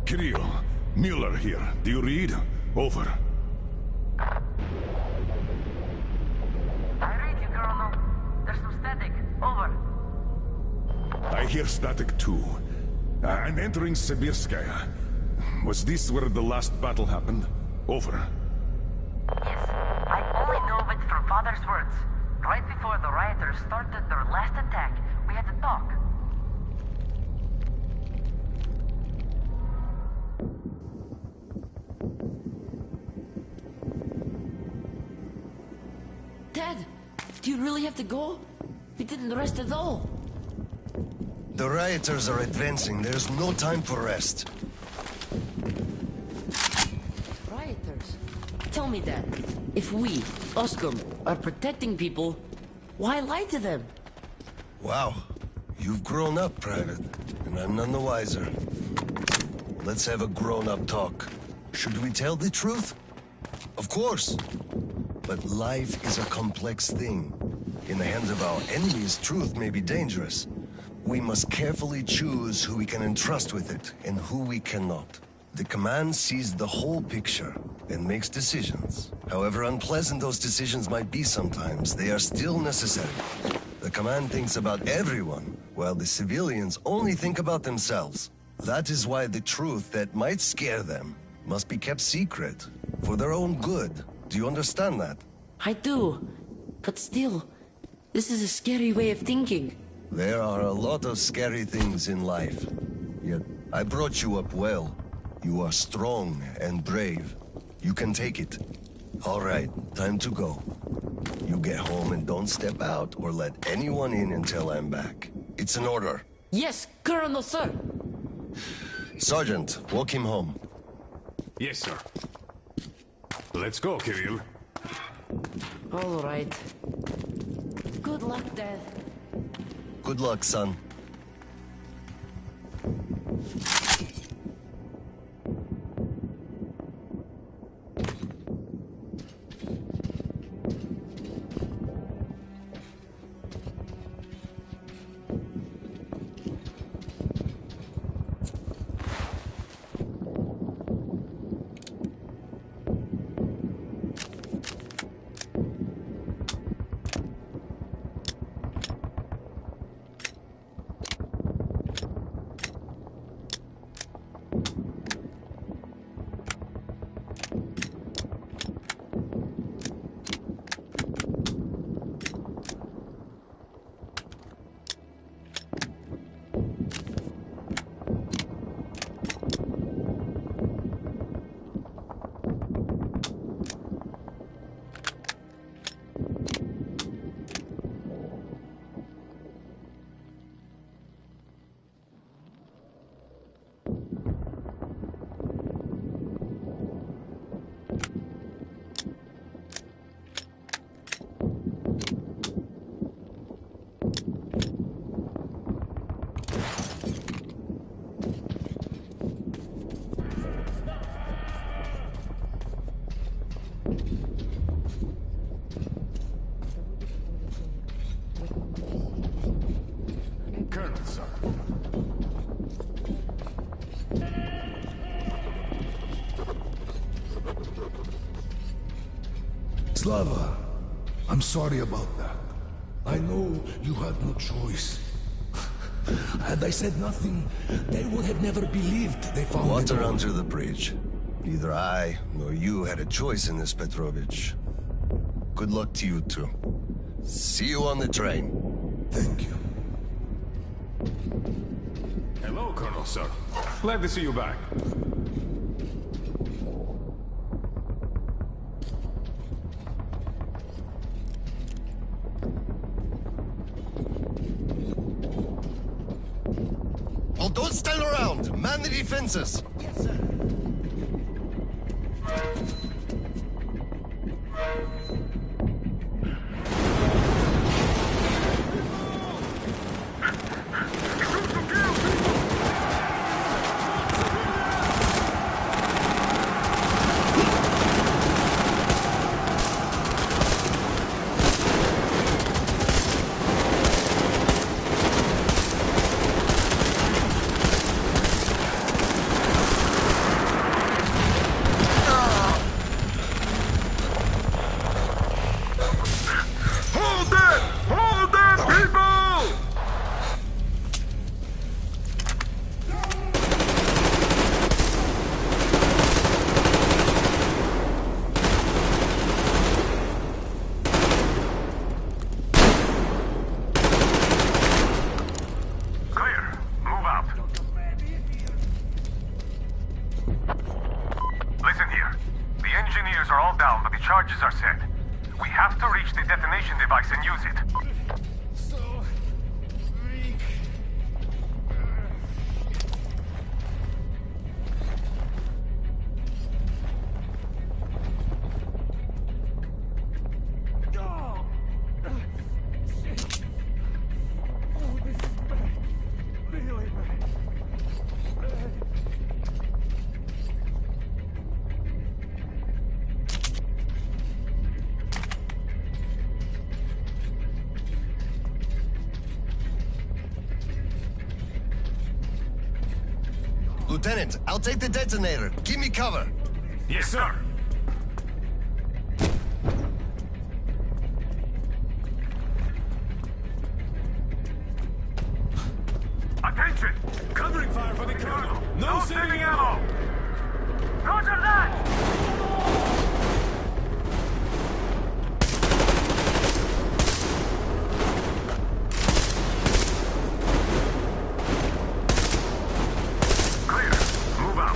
Kirill, Mueller here. Do you read? Over. I read you, Colonel. There's some static. Over. I hear static too. I'm entering Sibirskaya. Was this where the last battle happened? Over. Yes, I only know of it from Father's words. Right before the rioters started their last attack, we had to talk. Dad, do you really have to go? We didn't rest at all. The rioters are advancing. There's no time for rest. Rioters? Tell me that. If we, Oscom, are protecting people, why lie to them? Wow. You've grown up, Private, and I'm none the wiser. Let's have a grown-up talk. Should we tell the truth? Of course. But life is a complex thing. In the hands of our enemies, truth may be dangerous. We must carefully choose who we can entrust with it and who we cannot. The command sees the whole picture and makes decisions. However unpleasant those decisions might be sometimes, they are still necessary. The command thinks about everyone, while the civilians only think about themselves. That is why the truth that might scare them must be kept secret, for their own good. Do you understand that? I do. But still, this is a scary way of thinking. There are a lot of scary things in life. Yet, I brought you up well. You are strong and brave. You can take it. All right, time to go. You get home and don't step out or let anyone in until I'm back. It's an order. Yes, Colonel, sir. Sergeant, walk him home. Yes, sir. Let's go, Kirill. All right. Good luck, Dad. Good luck, son. Colonel, sir. Slava, I'm sorry about that. I know you had no choice. Had I said nothing, they would have never believed they found Water it all. under the bridge. Neither I nor you had a choice in this, Petrovich. Good luck to you two. See you on the train. Thank you. Hello, Colonel, sir. Glad to see you back. Well, don't stand around. Man the defenses. Yes, sir. Charges are set. We have to reach the detonation device and use it. So weak. Oh, shit. Oh, this is bad. Really bad. Lieutenant, I'll take the detonator. Give me cover. Yes, sir. Attention! Covering fire for the colonel. No saving ammo! Roger that! Clear. Move out.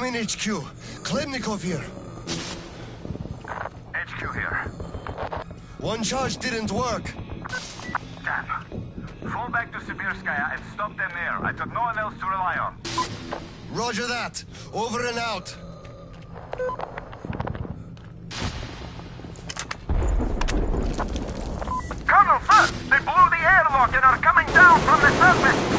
in, HQ. Khlebnikov here. HQ here. One charge didn't work. Damn. Fall back to Sibirskaya and stop them there. I've got no one else to rely on. Roger that. Over and out. Colonel, sir! They blew the airlock and are coming down from the surface!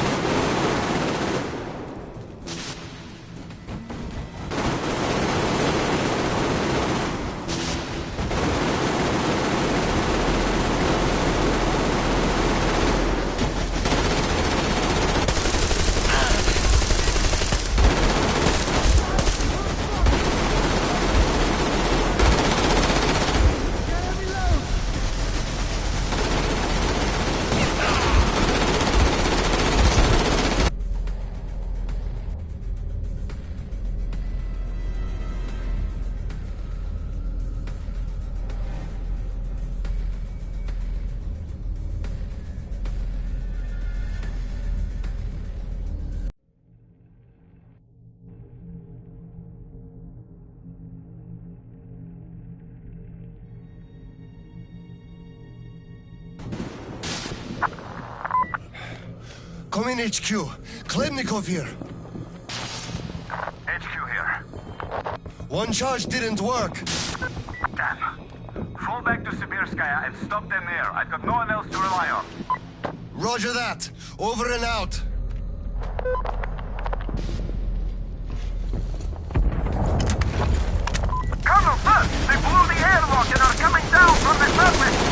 Come in, HQ. Khlebnikov here. HQ here. One charge didn't work. Damn. Fall back to Sibirskaya and stop them there. I've got no one else to rely on. Roger that. Over and out. Colonel, sir! They blew the airlock and are coming down from the surface!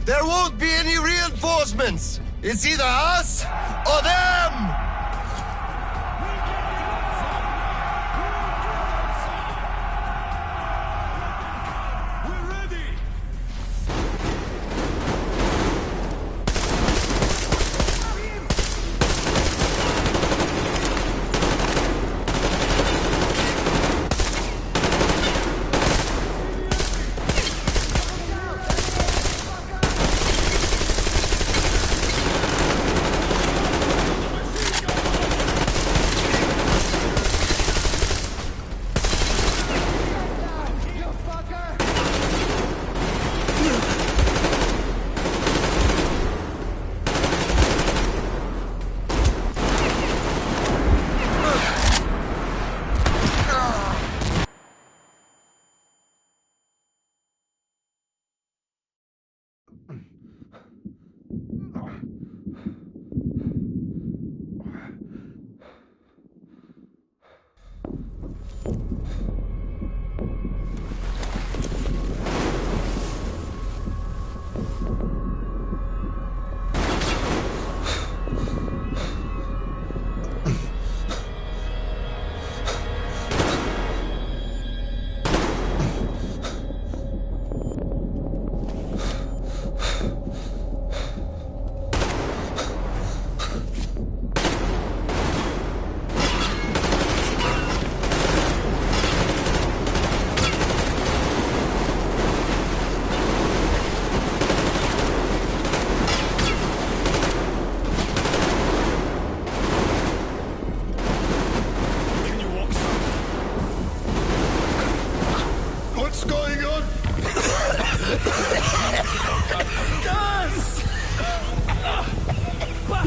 There won't be any reinforcements. It's either us or them!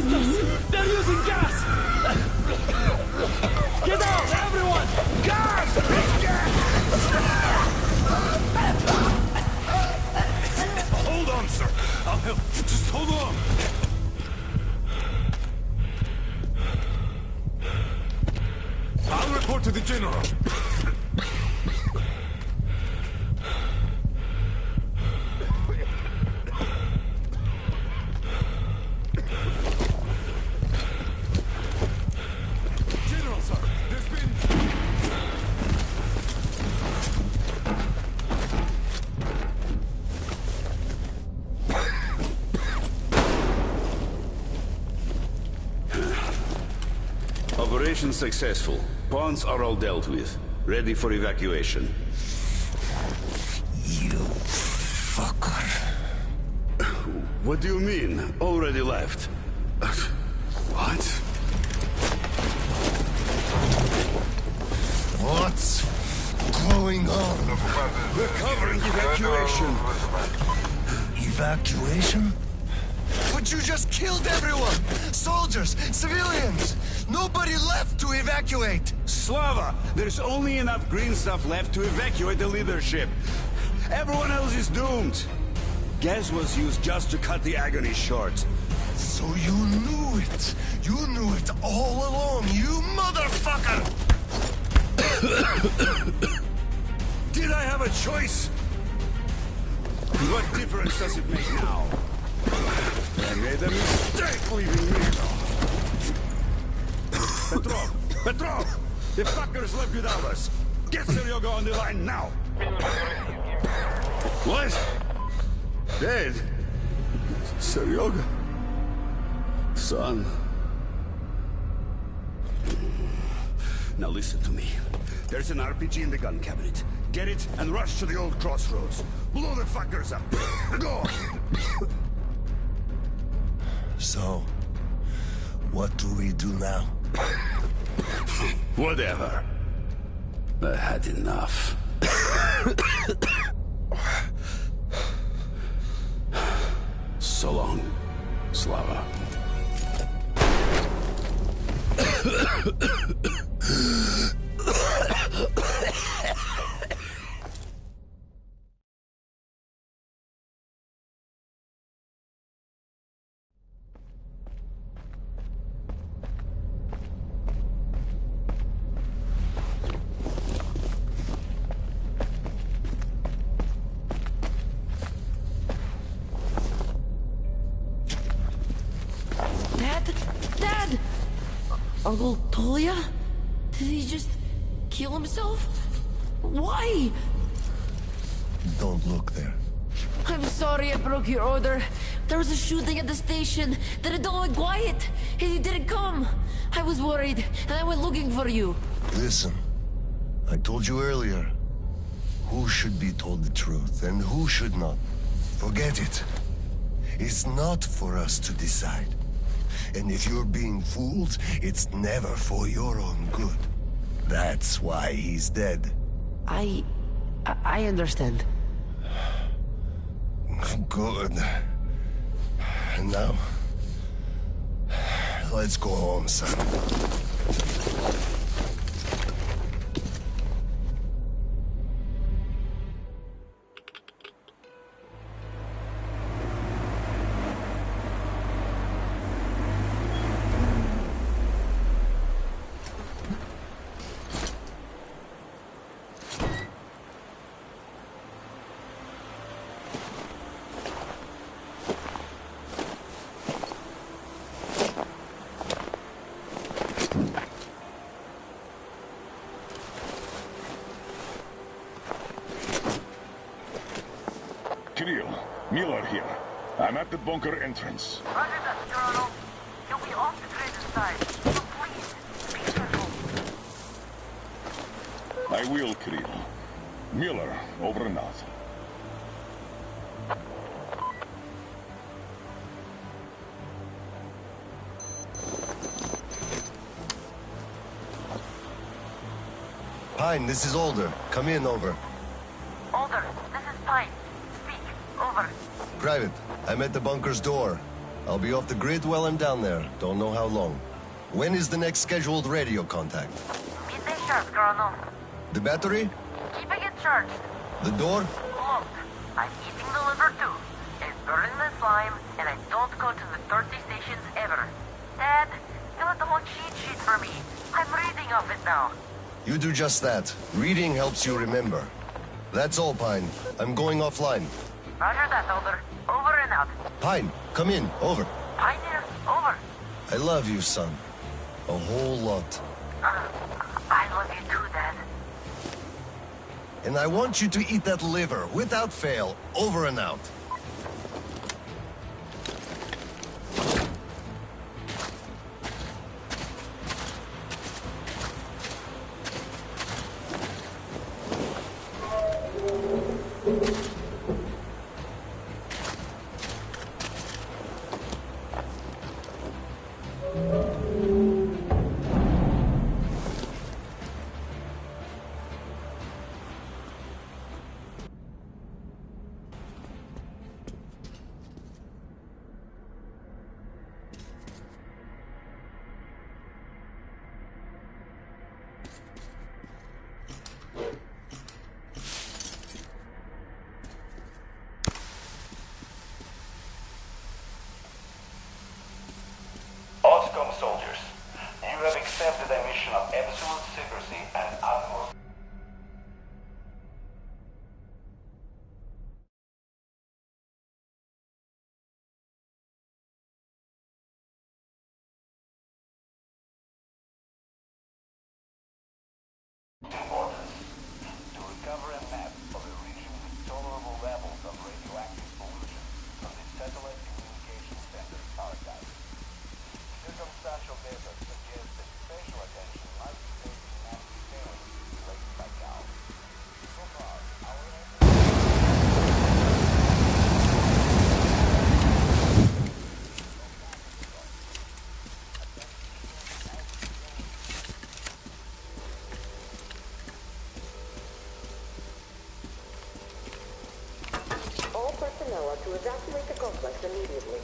this? They're using gas! Get out, everyone! Gas! It's gas! Hold on, sir. I'll help. Just hold on. I'll report to the general. General, sir, there's been... Operation successful. Pawns are all dealt with. Ready for evacuation. You fucker. What do you mean? Already left? What? What's going on? We're covering evacuation. Evacuation? But you just killed everyone! Soldiers, civilians! Nobody left to evacuate! Slava, there's only enough green stuff left to evacuate the leadership. Everyone else is doomed. Gas was used just to cut the agony short. So you knew it! You knew it all along, you motherfucker! Did I have a choice? What difference does it make now? I made a mistake leaving me. Petrov! The fuckers left without us. Get Seryoga on the line now. What? Dead? Seryoga? Son. Now listen to me. There's an RPG in the gun cabinet. Get it and rush to the old crossroads. Blow the fuckers up. Go! So, what do we do now? Whatever. I had enough. So long, Slava. Dad! Uncle Tolia? Did he just kill himself? Why? Don't look there. I'm sorry I broke your order. There was a shooting at the station. Then it all went quiet, and you didn't come. I was worried, and I went looking for you. Listen, I told you earlier, who should be told the truth and who should not. Forget it. It's not for us to decide. And if you're being fooled, it's never for your own good. That's why he's dead. I understand. Good. And now, let's go home, son. Kirill, Miller here. I'm at the bunker entrance. Roger that, Colonel. You'll be off the grid inside, so please, be careful. I will, Kirill. Miller, over and out. Pine, this is Alder. Come in, over. Alder, this is Pine. Speak. Over. Private, I'm at the bunker's door. I'll be off the grid while I'm down there. Don't know how long. When is the next scheduled radio contact? Midday sharp, Colonel. The battery? Keeping it charged. The door? Locked. I'm eating the liver too. And burning the slime, and I don't go to the 30 stations ever. Dad, fill out the whole cheat sheet for me. I'm reading off it now. You do just that. Reading helps you remember. That's all, Pine. I'm going offline. Roger that, Elder. Over and out. Pine, come in. Over. Pioneer, over. I love you, son. A whole lot. I love you too, Dad. And I want you to eat that liver, without fail. Over and out. Oscom soldiers, you have accepted a mission of absolute secrecy and utmost... importance to recover a map of a region with tolerable levels of radioactive pollution from the satellite communication center archive. Circumstantial data suggests that special attention must be paid to massive failures related by Gal. So far, our All personnel are to evacuate the complex immediately.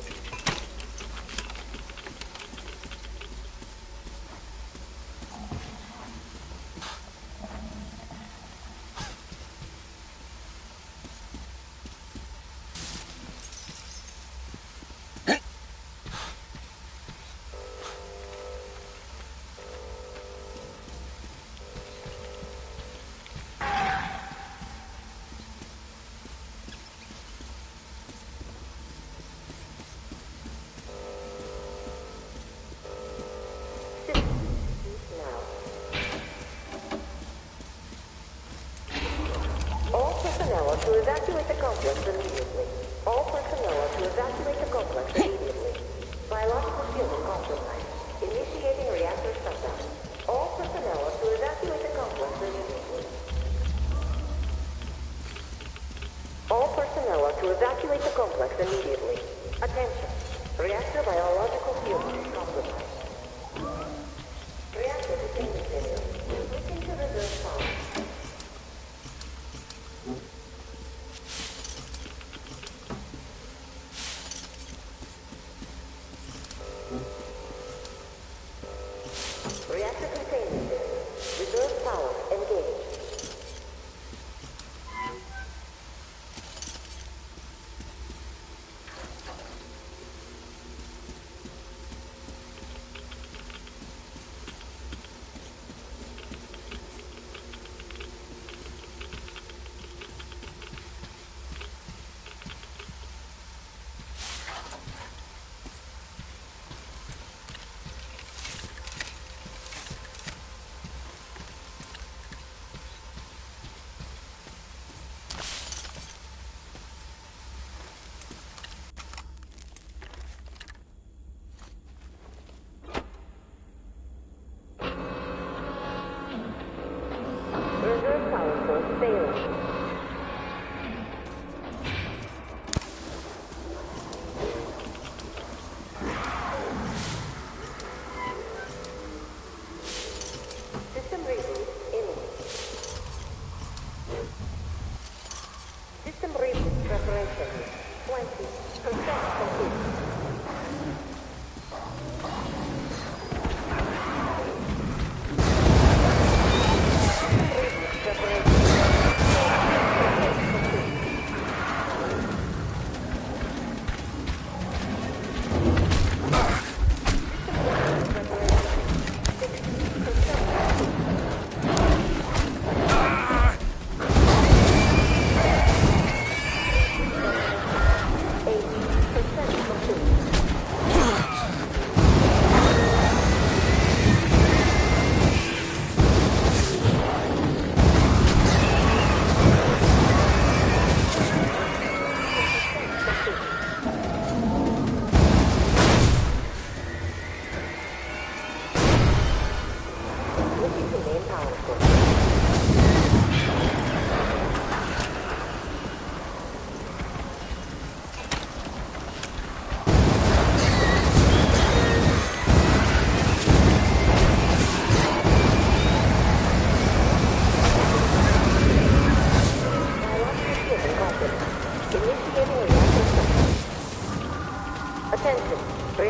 All personnel are to evacuate the complex immediately. All personnel are to evacuate the complex immediately. Biological shielding compromised. Initiating reactor shutdown. All personnel are to evacuate the complex immediately. All personnel are to evacuate the complex immediately. Attention. Reactor biological shielding compromised. Reactor containment failure. Switching to reserve power. Reactor containment failure. Reserve power engaged.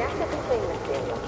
Reactor containment failure.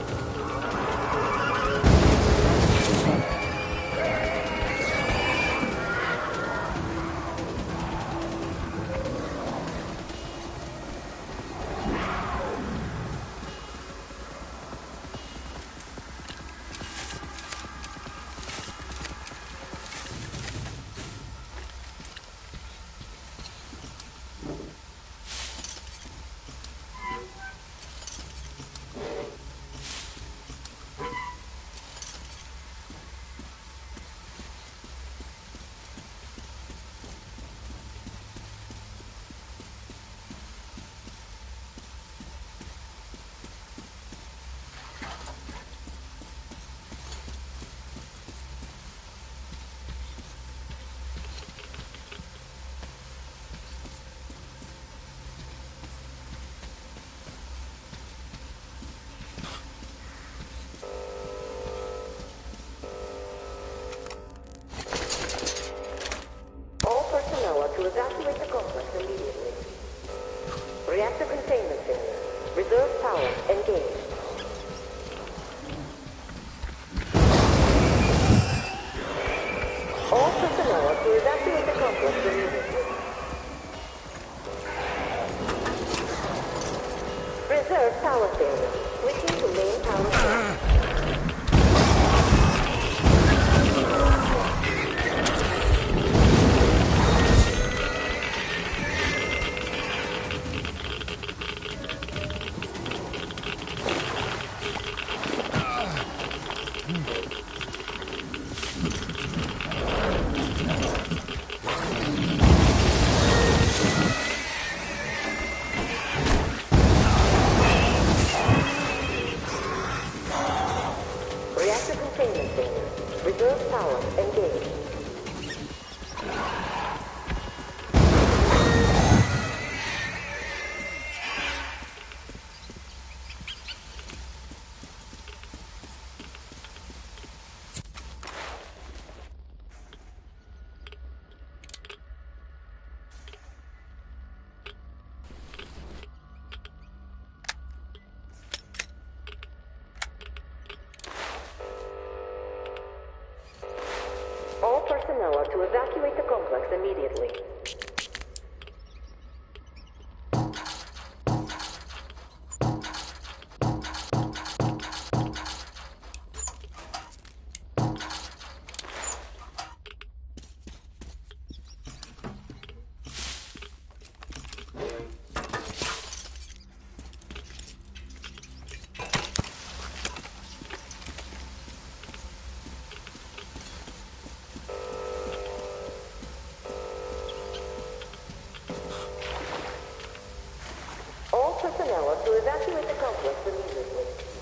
All personnel are to evacuate the complex immediately. Reactor containment failure. Reserve power engaged. All personnel are to evacuate the complex immediately. Reserve power failure. Switching to main power source. Reactor containment failure. Reserve power engaged. All personnel are to evacuate the complex immediately. All personnel are to evacuate the complex immediately.